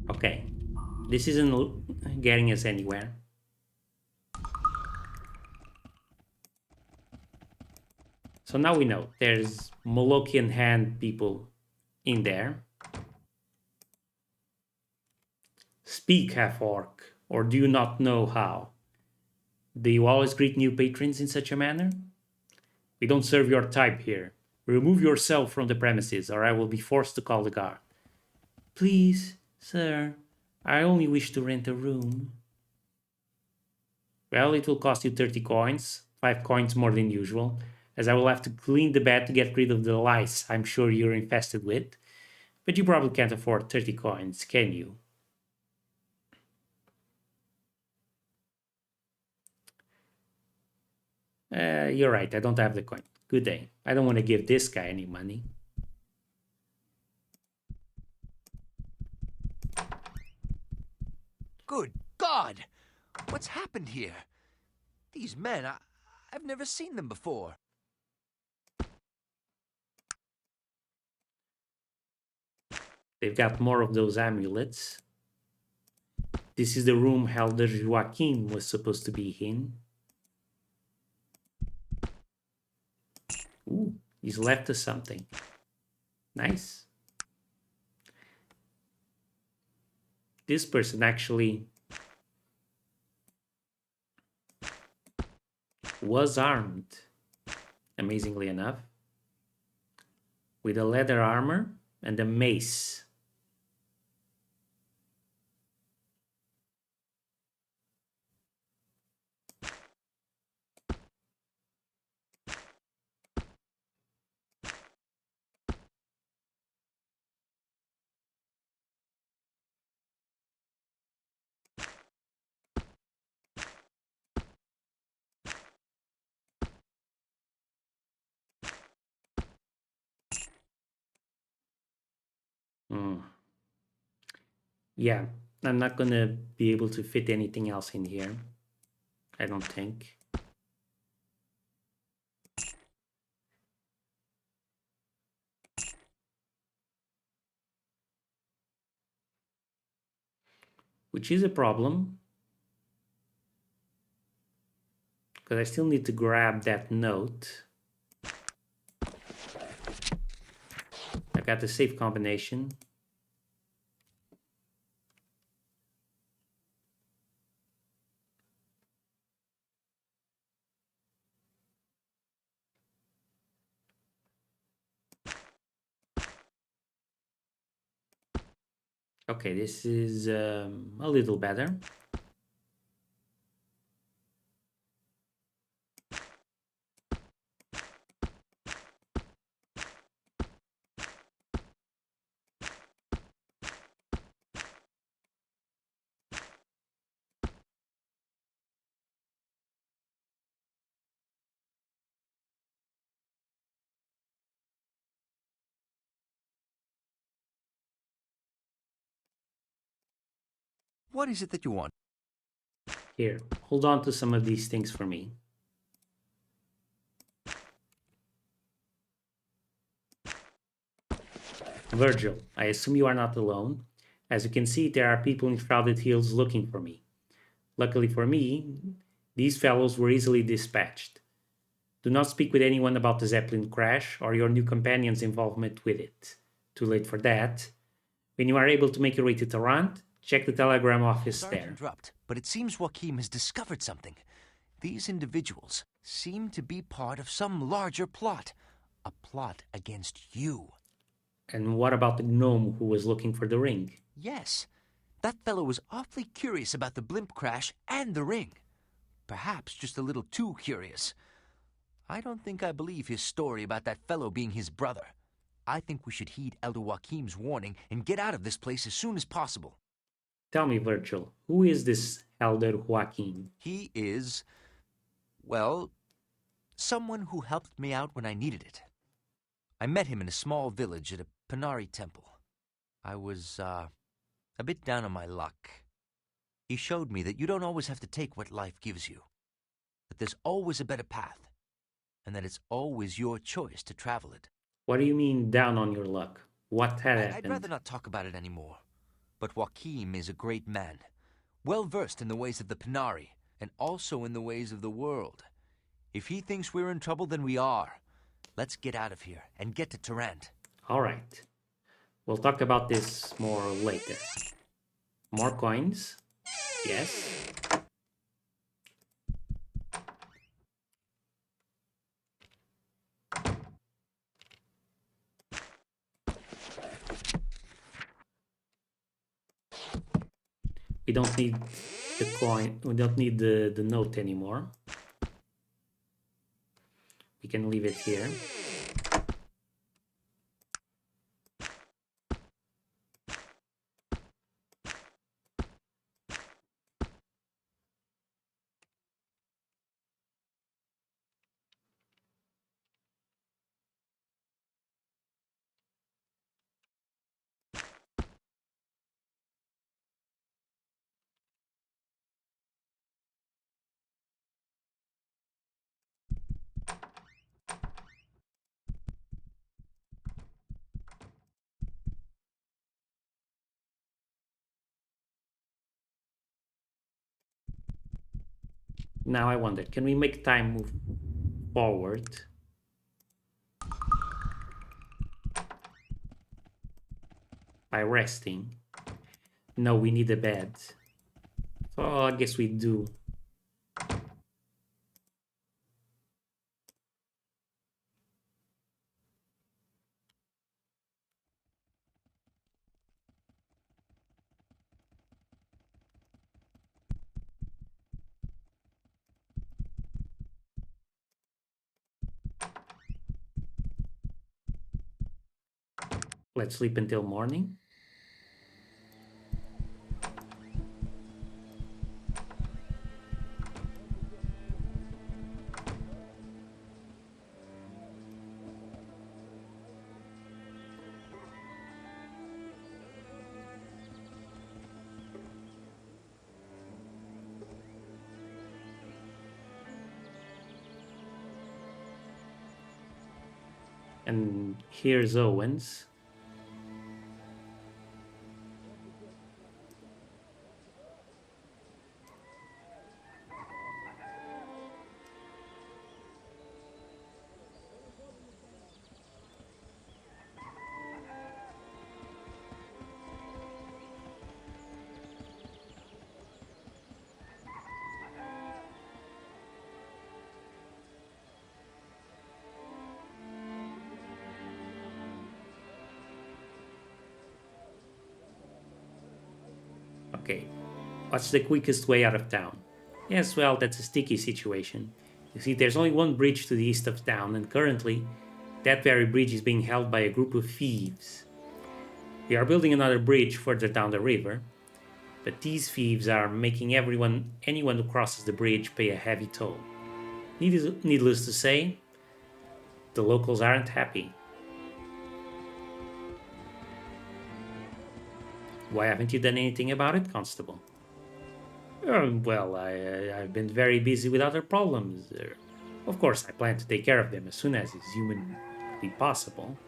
[SPEAKER 1] Okay. This isn't getting us anywhere. So now we know there's Molochian hand people in there. Speak, half-orc, or do you not know how? Do you always greet new patrons in such a manner? We don't serve your type here. Remove yourself from the premises, or I will be forced to call the guard. Please, sir, I only wish to rent a room. Well, it will cost you 30 coins, 5 coins more than usual, as I will have to clean the bed to get rid of the lice I'm sure you're infested with. But you probably can't afford 30 coins, can you? You're right, I don't have the coin. Good day. I don't want to give this guy any money.
[SPEAKER 2] Good God! What's happened here? These men, I've never seen them before.
[SPEAKER 1] They've got more of those amulets. This is the room Elder Joaquin was supposed to be in. Ooh, he's left us something. Nice. This person actually was armed, amazingly enough, with a leather armor and a mace. Hmm. Yeah, I'm not gonna be able to fit anything else in here. I don't think. Which is a problem, because I still need to grab that note. I got the safe combination. Okay, this is a little better.
[SPEAKER 2] What is it that you want?
[SPEAKER 1] Here, hold on to some of these things for me. Virgil, I assume you are not alone. As you can see, there are people in shrouded hills looking for me. Luckily for me, these fellows were easily dispatched. Do not speak with anyone about the Zeppelin crash or your new companion's involvement with it. Too late for that. When you are able to make your way to Tarrant, check the telegram office
[SPEAKER 2] Sorry to
[SPEAKER 1] there.
[SPEAKER 2] interrupt, but it seems Joachim has discovered something. These individuals seem to be part of some larger plot. A plot against you.
[SPEAKER 1] And what about the gnome who was looking for the ring?
[SPEAKER 2] Yes, that fellow was awfully curious about the blimp crash and the ring. Perhaps just a little too curious. I don't think I believe his story about that fellow being his brother. I think we should heed Elder Joachim's warning and get out of this place as soon as possible.
[SPEAKER 1] Tell me, Virgil, who is this Elder Joaquin?
[SPEAKER 2] He is, well, someone who helped me out when I needed it. I met him in a small village at a Panari temple. I was, a bit down on my luck. He showed me that you don't always have to take what life gives you, that there's always a better path, and that it's always your choice to travel it.
[SPEAKER 1] What do you mean down on your luck? What had
[SPEAKER 2] I'd rather
[SPEAKER 1] happened?
[SPEAKER 2] not talk about it anymore. But Joachim is a great man, well versed in the ways of the Panari, and also in the ways of the world. If he thinks we're in trouble, then we are. Let's get out of here and get to Tarrant.
[SPEAKER 1] All right. We'll talk about this more later. More coins? Yes. We don't need the coin. We don't need the note anymore. We can leave it here. Now I wonder, can we make time move forward? By resting. No, we need a bed. So I guess we do. Let's sleep until morning. And here's Owens. Okay, what's the quickest way out of town? Yes, well, that's a sticky situation. You see, there's only one bridge to the east of town, and currently, that very bridge is being held by a group of thieves. We are building another bridge further down the river, but these thieves are making anyone who crosses the bridge pay a heavy toll. Needless to say, the locals aren't happy. Why haven't you done anything about it, Constable? Well, I've been very busy with other problems. Of course, I plan to take care of them as soon as is humanly possible.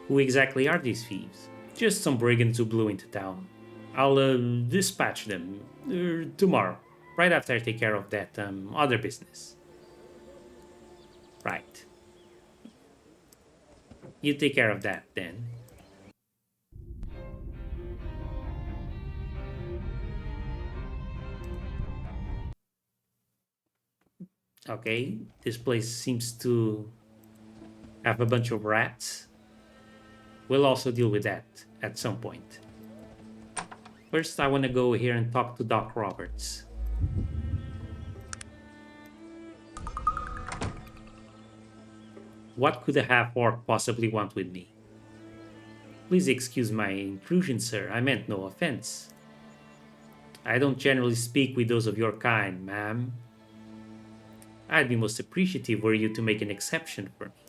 [SPEAKER 1] Who exactly are these thieves? Just some brigands who blew into town. I'll dispatch them tomorrow, right after I take care of that other business. Right. You take care of that then. Okay, this place seems to have a bunch of rats. We'll also deal with that at some point. First, I want to go here and talk to Doc Roberts. What could a half-orc possibly want with me? Please excuse my intrusion, sir. I meant no offense. I don't generally speak with those of your kind, ma'am. I'd be most appreciative were you to make an exception for me.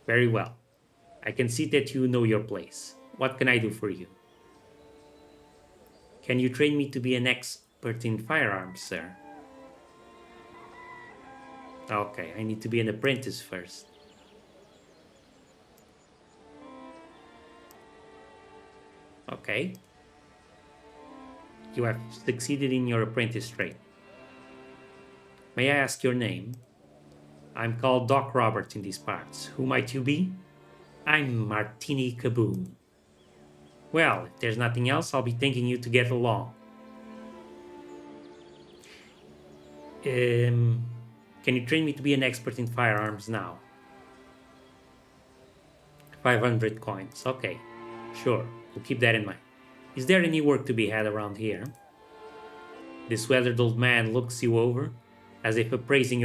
[SPEAKER 1] Very well. I can see that you know your place. What can I do for you? Can you train me to be an expert in firearms, sir? Okay, I need to be an apprentice first. Okay. You have succeeded in your apprentice trade. May I ask your name? I'm called Doc Roberts in these parts. Who might you be? I'm Martini Kaboom. Well, if there's nothing else, I'll be thanking you to get along. Um, can you train me to be an expert in firearms now? 500 coins. Okay, sure. We'll keep that in mind. Is there any work to be had around here? This weathered old man looks you over as if appraising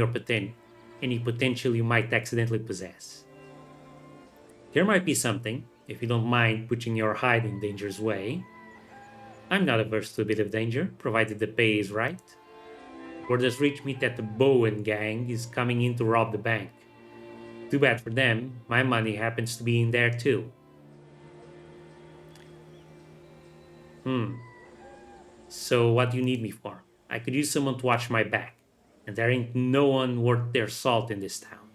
[SPEAKER 1] any potential you might accidentally possess. There might be something, if you don't mind putting your hide in danger's way. I'm not averse to a bit of danger, provided the pay is right. Word has reached me that the Bowen gang is coming in to rob the bank. Too bad for them, my money happens to be in there too. So what do you need me for? I could use someone to watch my back, and there ain't no one worth their salt in this town.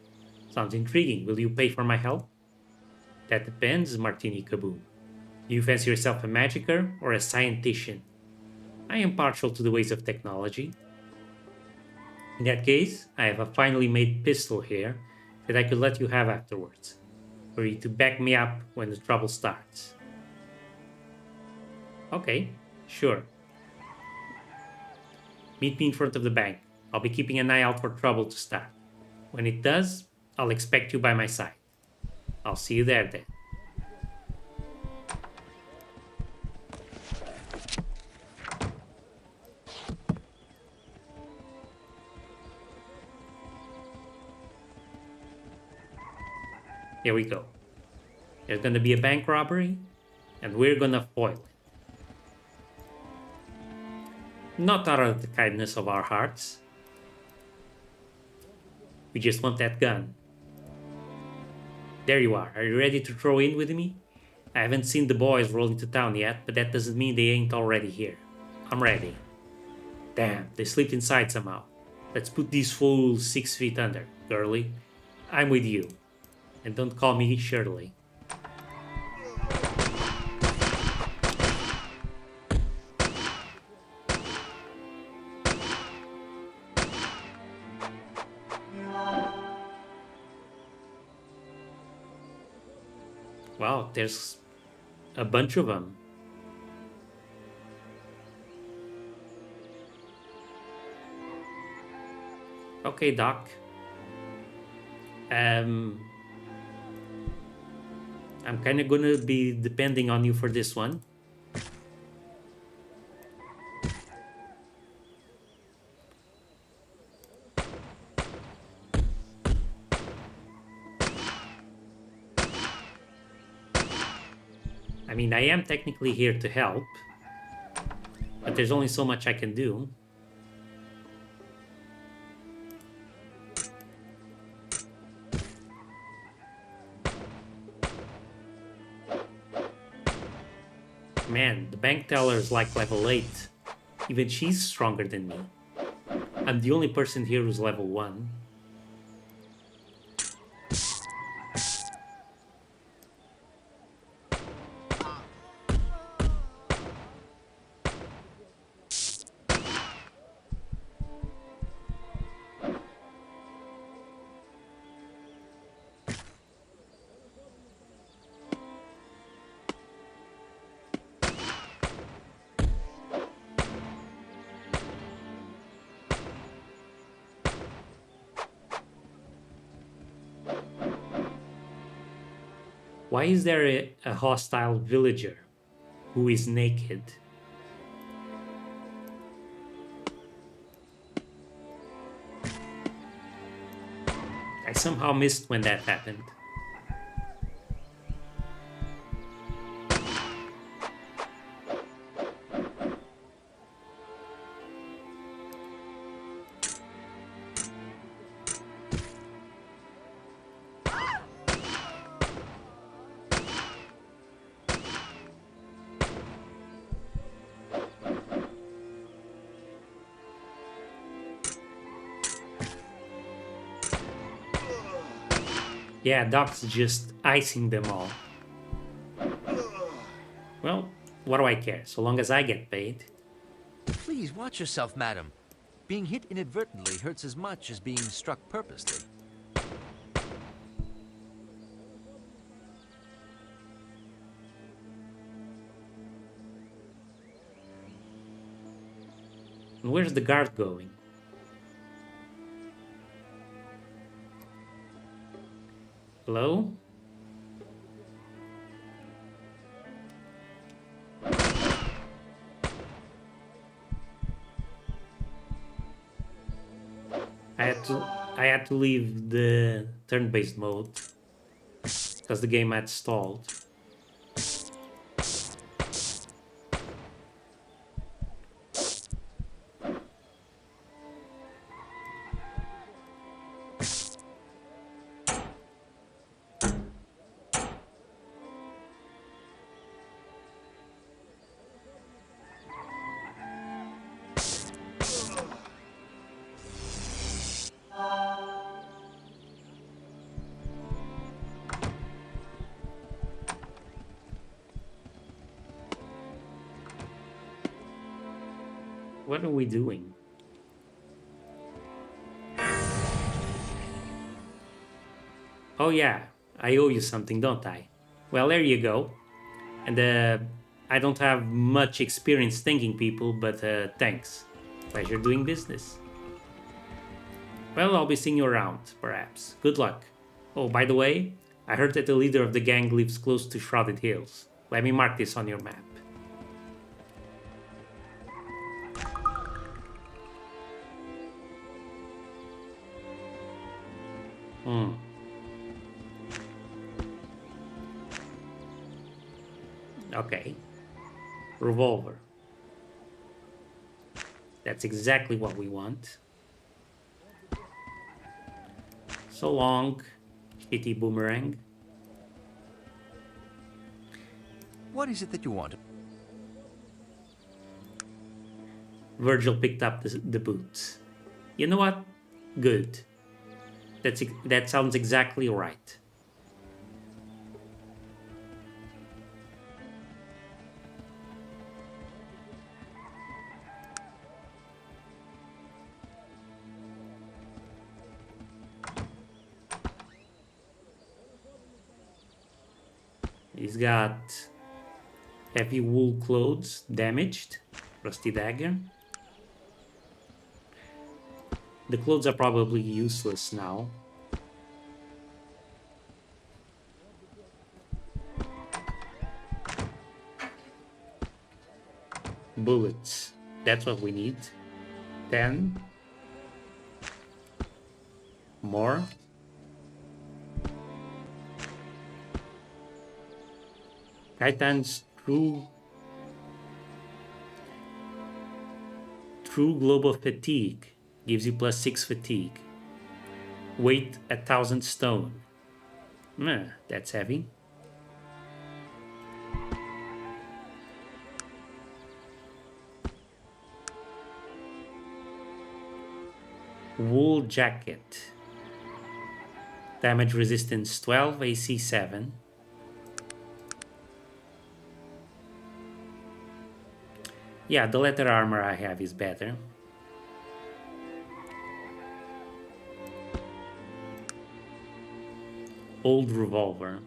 [SPEAKER 1] Sounds intriguing. Will you pay for my help? That depends, Martini Kaboom. Do you fancy yourself a magicier or a scientician? I am partial to the ways of technology. In that case, I have a finely made pistol here that I could let you have afterwards, for you to back me up when the trouble starts. Okay, sure. Meet me in front of the bank. I'll be keeping an eye out for trouble to start. When it does, I'll expect you by my side. I'll see you there then. Here we go. There's gonna be a bank robbery, and we're gonna foil it. Not out of the kindness of our hearts. We just want that gun. There you are. Are you ready to throw in with me? I haven't seen the boys roll into town yet, but that doesn't mean they ain't already here. I'm ready. Damn, they slipped inside somehow. Let's put these fools 6 feet under, girlie. I'm with you. And don't call me Shirley. Wow, there's a bunch of them. Okay, Doc. Um, I'm kind of gonna be depending on you for this one. I mean, I am technically here to help, but there's only so much I can do. Man, the bank teller is like level 8. Even she's stronger than me. I'm the only person here who's level 1. Why is there a hostile villager who is naked? I somehow missed when that happened. Yeah, Doc's just icing them all. Well, what do I care, so long as I get paid?
[SPEAKER 2] Please watch yourself, madam. Being hit inadvertently hurts as much as being struck purposely.
[SPEAKER 1] And where's the guard going? Hello? I had to leave the turn-based mode because the game had stalled. What are we doing? Oh yeah, I owe you something, don't I? Well, there you go. And I don't have much experience thanking people, but thanks. Pleasure doing business. Well, I'll be seeing you around, perhaps. Good luck. Oh, by the way, I heard that the leader of the gang lives close to Shrouded Hills. Let me mark this on your map. Hmm. Okay. Revolver. That's exactly what we want. So long, shitty boomerang.
[SPEAKER 2] What is it that you want?
[SPEAKER 1] Virgil picked up the boots. You know what? Good. That sounds exactly right. He's got heavy wool clothes, damaged, rusty dagger. The clothes are probably useless now. Bullets. That's what we need. 10. More. Titan's true global fatigue gives you +6 fatigue. Weight 1,000 stone. That's heavy. Wool jacket. Damage resistance 12, AC 7. Yeah, the leather armor I have is better. Old revolver.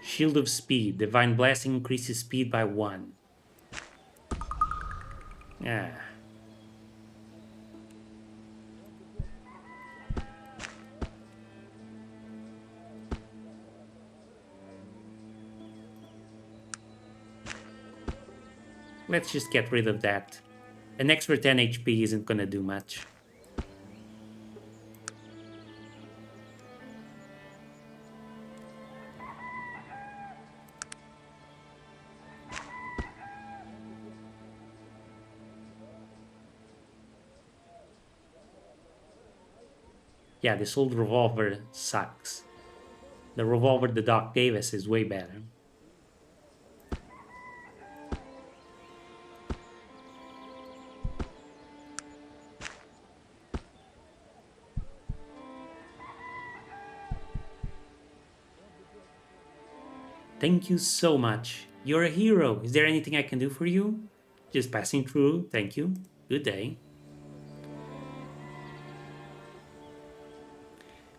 [SPEAKER 1] Shield of speed. Divine blessing increases speed by 1. Yeah. Let's just get rid of that. An extra 10 HP isn't gonna do much. Yeah, this old revolver sucks. The revolver the doc gave us is way better. Thank you so much. You're a hero. Is there anything I can do for you? Just passing through. Thank you. Good day.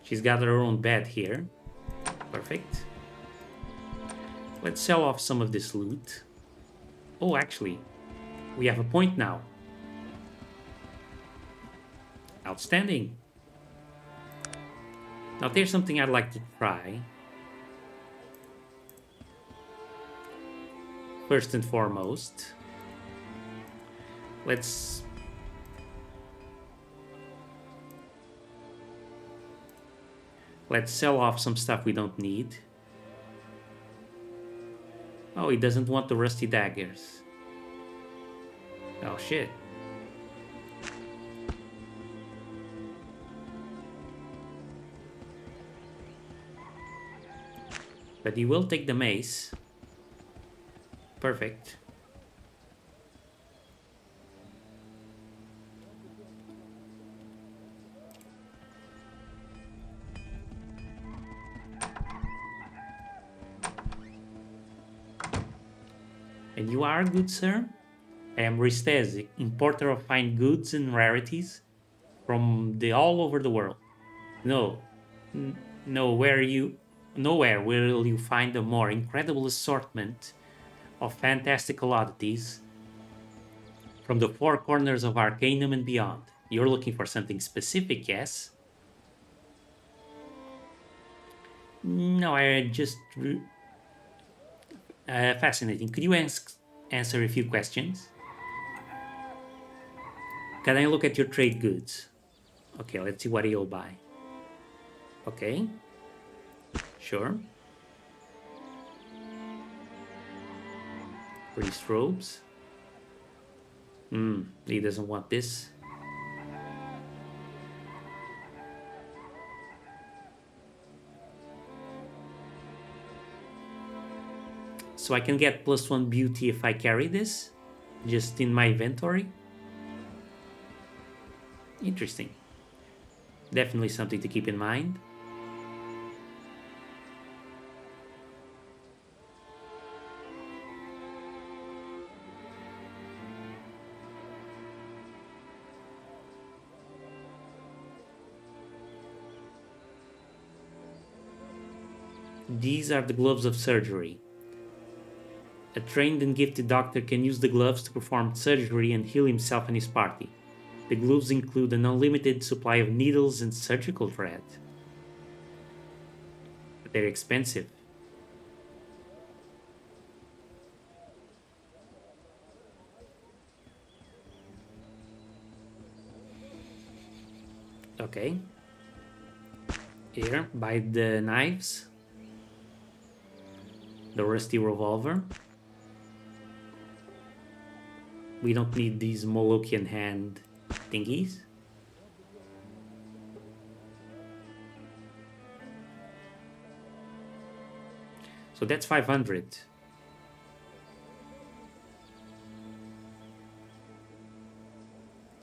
[SPEAKER 1] She's got her own bed here. Perfect. Let's sell off some of this loot. Oh, actually, we have a point now. Outstanding. Now there's something I'd like to try. First and foremost, let's sell off some stuff we don't need. Oh, he doesn't want the rusty daggers. Oh shit. But he will take the mace. Perfect. And you are, good sir? I am Ristez, importer of fine goods and rarities from all over the world. No, Nowhere will you find a more incredible assortment of fantastical oddities from the four corners of Arcanum and beyond. You're looking for something specific, yes? No, I just fascinating. Could you answer a few questions? Can I look at your trade goods? Okay, let's see what you'll buy. Okay, sure. Priest robes. He doesn't want this. So I can get +1 beauty if I carry this, just in my inventory. Interesting. Definitely something to keep in mind. These are the gloves of surgery. A trained and gifted doctor can use the gloves to perform surgery and heal himself and his party. The gloves include an unlimited supply of needles and surgical thread. But they're expensive. Okay. Here, buy the knives. The rusty revolver. We don't need these Molochian hand thingies. So that's 500.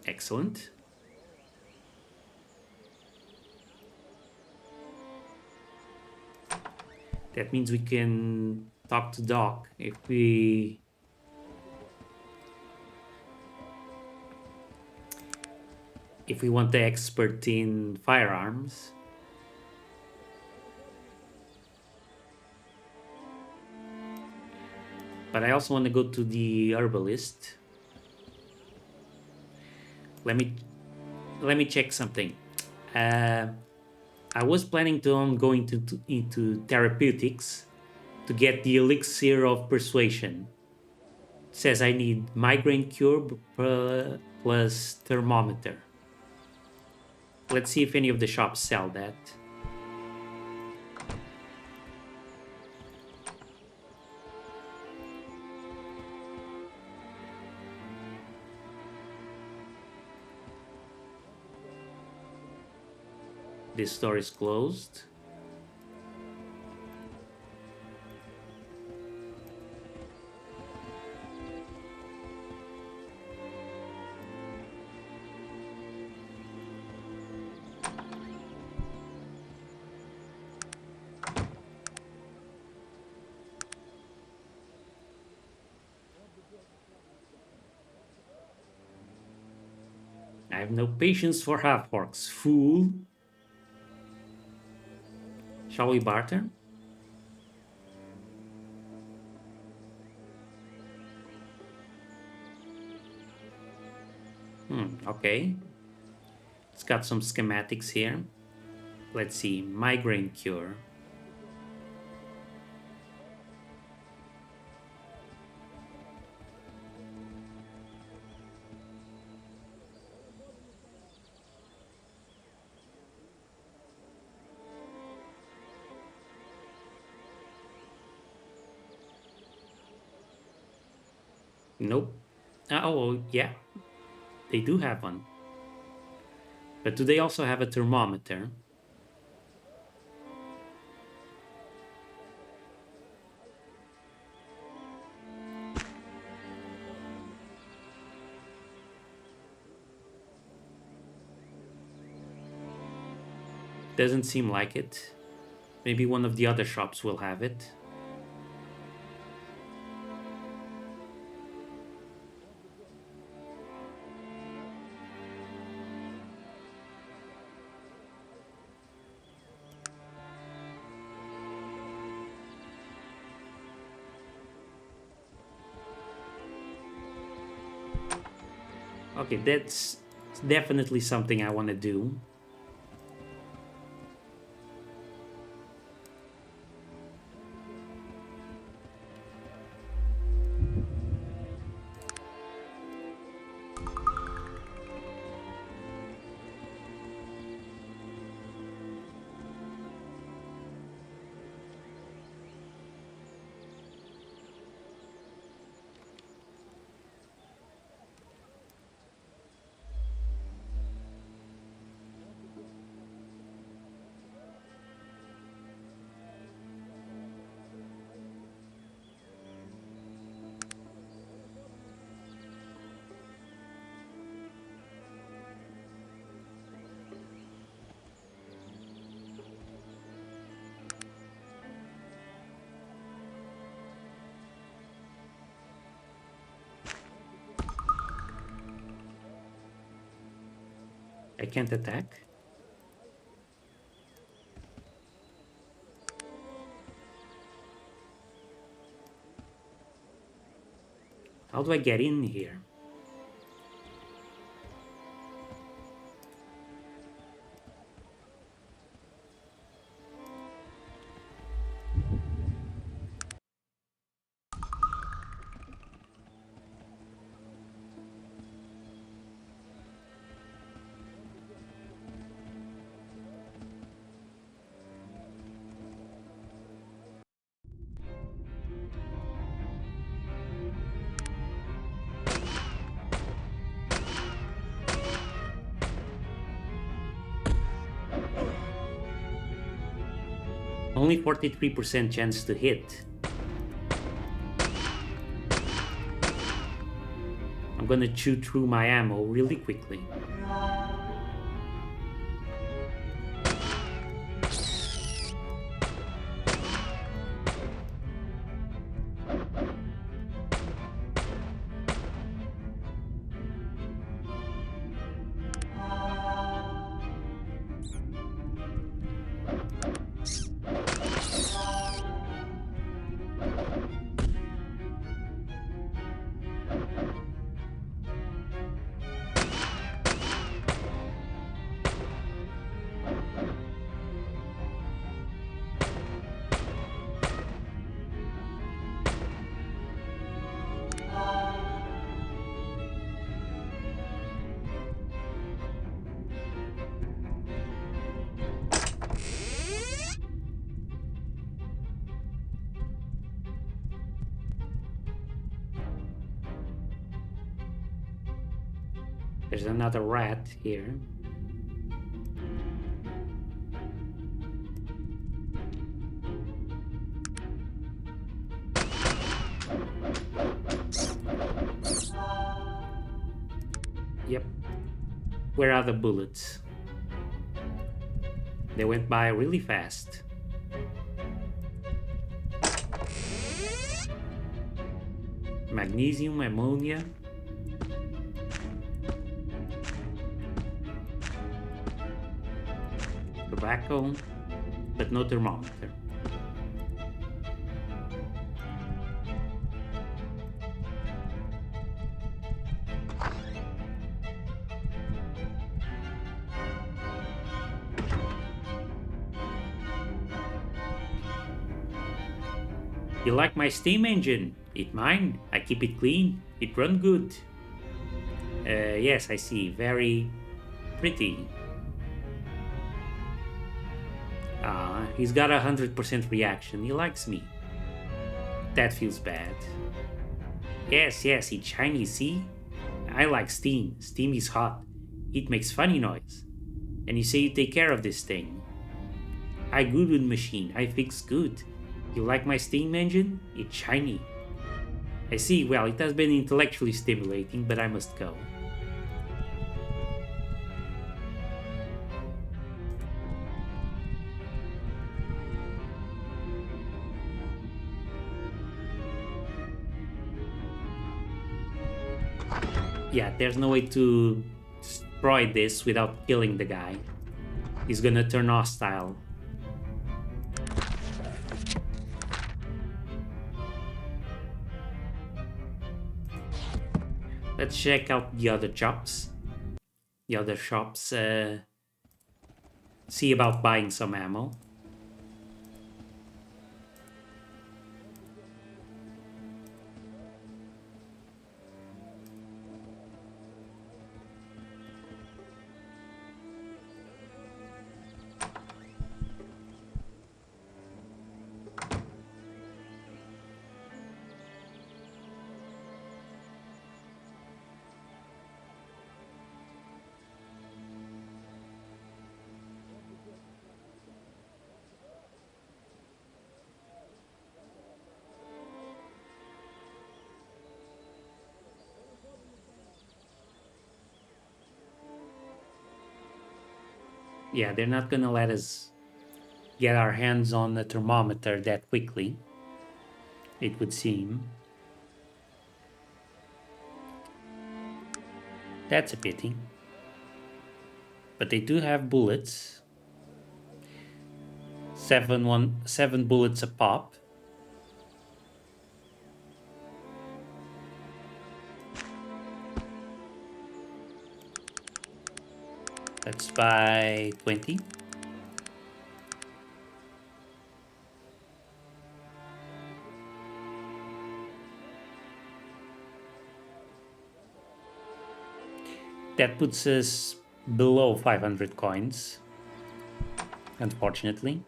[SPEAKER 1] Excellent. That means we can talk to Doc if we want the expert in firearms. But I also want to go to the herbalist. Let me check something. I was planning on going into therapeutics to get the elixir of persuasion. It says I need migraine cure plus thermometer. Let's see if any of the shops sell that. This store is closed. I have no patience for half-orcs, fool. Shall we barter? Okay. It's got some schematics here. Let's see, migraine cure. Nope. Oh, yeah, they do have one. But do they also have a thermometer? Doesn't seem like it. Maybe one of the other shops will have it. Okay, that's definitely something I want to do. I can't attack. How do I get in here? Only 43% chance to hit. I'm gonna chew through my ammo really quickly. There's another rat here. Yep. Where are the bullets? They went by really fast. Magnesium, ammonia. Tobacco, but no thermometer. You like my steam engine? It mine. I keep it clean. It run good. Yes, I see. Very pretty. He's got 100% reaction. He likes me. That feels bad. Yes, yes, it's shiny, see? I like steam. Steam is hot. It makes funny noise. And you say you take care of this thing. I good with machine. I fix good. You like my steam engine? It's shiny. I see. Well, it has been intellectually stimulating, but I must go. Yeah, there's no way to destroy this without killing the guy. He's gonna turn hostile. Let's check out the other shops. See about buying some ammo. Yeah, they're not gonna let us get our hands on the thermometer that quickly, it would seem. That's a pity. But they do have bullets. 7 bullets a pop. Let's buy 20. That puts us below 500 coins, unfortunately.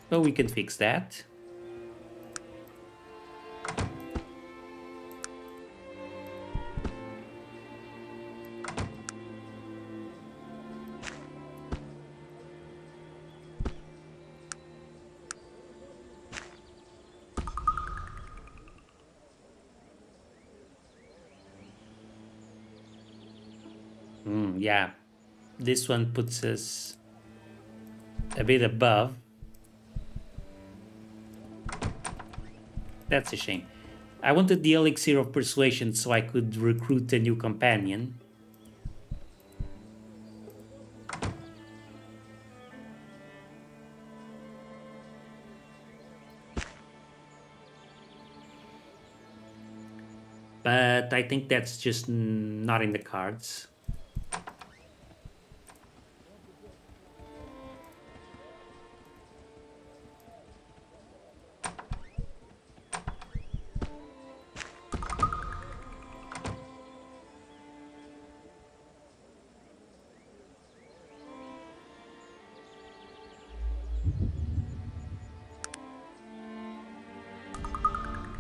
[SPEAKER 1] But we can fix that. Yeah, this one puts us a bit above. That's a shame. I wanted the elixir of persuasion so I could recruit a new companion. But I think that's just not in the cards.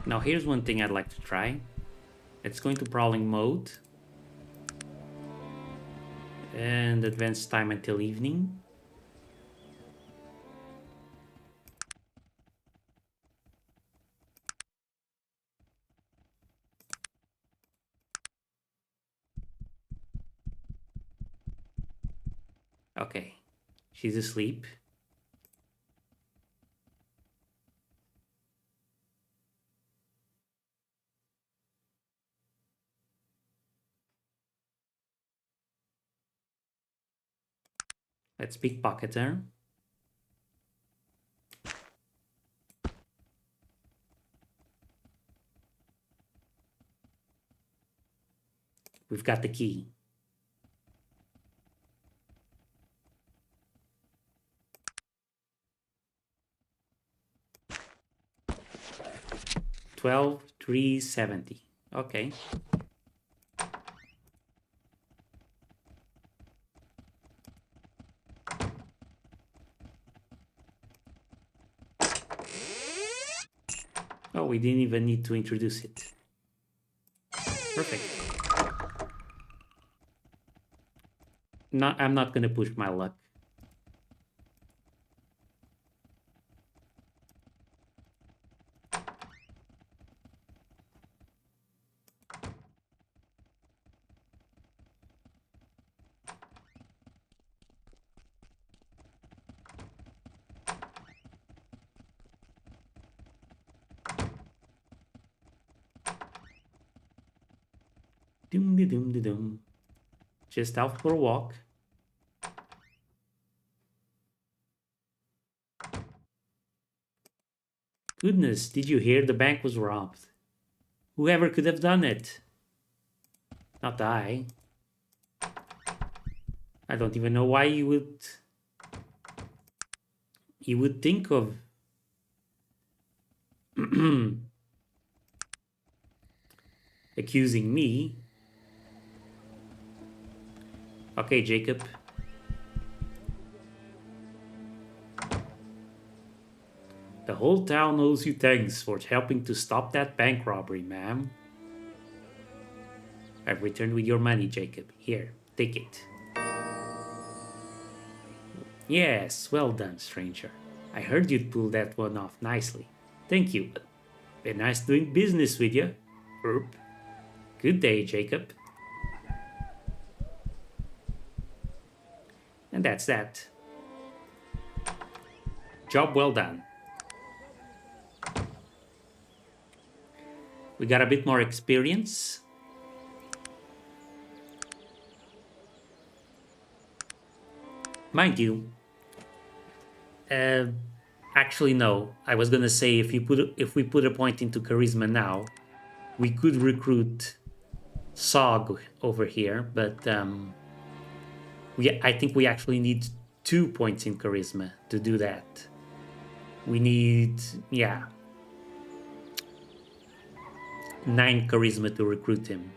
[SPEAKER 1] Now here's one thing I'd like to try. Let's go into brawling mode. And advance time until evening. Okay, she's asleep. Let's pickpocket her. We've got the key. $12,370. Okay. Oh, we didn't even need to introduce it. Perfect. I'm not gonna push my luck. Doom de doom de doom. Just out for a walk. Goodness, did you hear the bank was robbed? Whoever could have done it? Not I. I don't even know why you would think of accusing me. Okay, Jacob. The whole town owes you thanks for helping to stop that bank robbery, ma'am. I've returned with your money, Jacob. Here, take it. Yes, well done, stranger. I heard you'd pull that one off nicely. Thank you. Been nice doing business with you. Erp. Good day, Jacob. And that's that. Job well done. We got a bit more experience. Mind you, actually no. I was gonna say if we put a point into charisma now, we could recruit Sog over here, but I think we actually need 2 points in charisma to do that. We need 9 charisma to recruit him.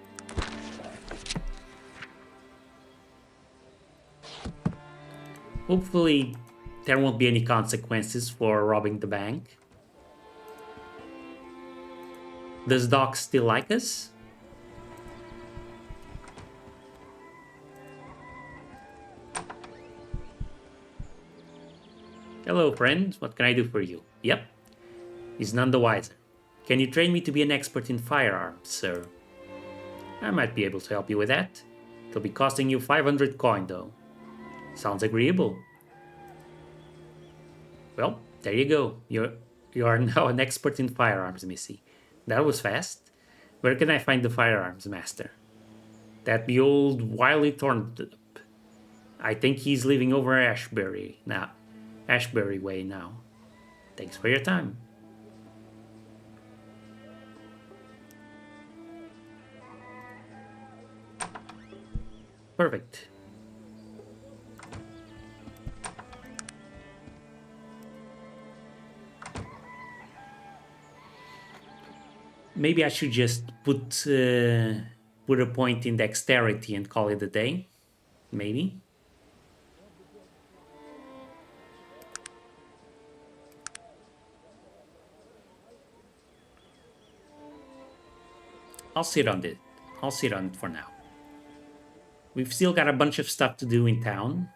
[SPEAKER 1] Hopefully there won't be any consequences for robbing the bank. Does Doc still like us? Hello, friend. What can I do for you? Yep. He's none the wiser. Can you train me to be an expert in firearms, sir? I might be able to help you with that. It'll be costing you 500 coin, though. Sounds agreeable. Well, there you go. You are now an expert in firearms, Missy. That was fast. Where can I find the firearms master? That be old Wiley Thornton. I think he's living over Ashbury Way now. Thanks for your time. Perfect. Maybe I should just put a point in dexterity and call it a day. Maybe. I'll sit on it. I'll sit on it for now. We've still got a bunch of stuff to do in town.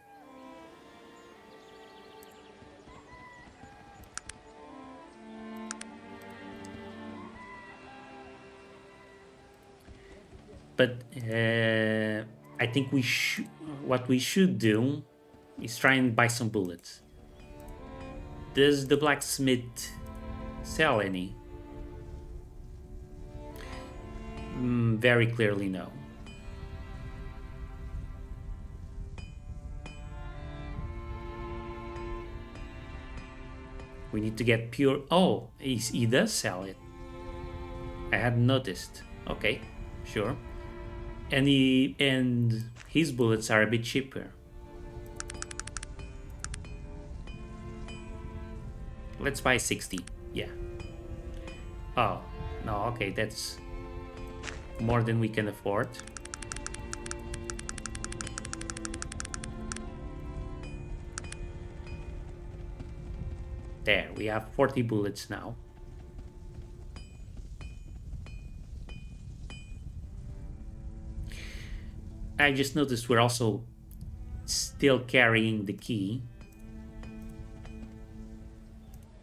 [SPEAKER 1] But I think what we should do is try and buy some bullets. Does the blacksmith sell any? Very clearly no. We need to get pure. Oh, he does sell it. I hadn't noticed. Okay, sure. And his bullets are a bit cheaper. Let's buy 60. Yeah. Oh, no, okay, that's more than we can afford. There, we have 40 bullets now. I just noticed we're also still carrying the key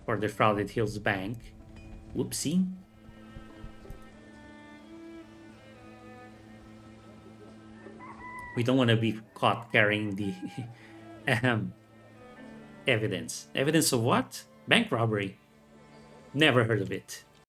[SPEAKER 1] for the Shrouded Hills Bank. Whoopsie. We don't want to be caught carrying the evidence. Evidence of what? Bank robbery. Never heard of it.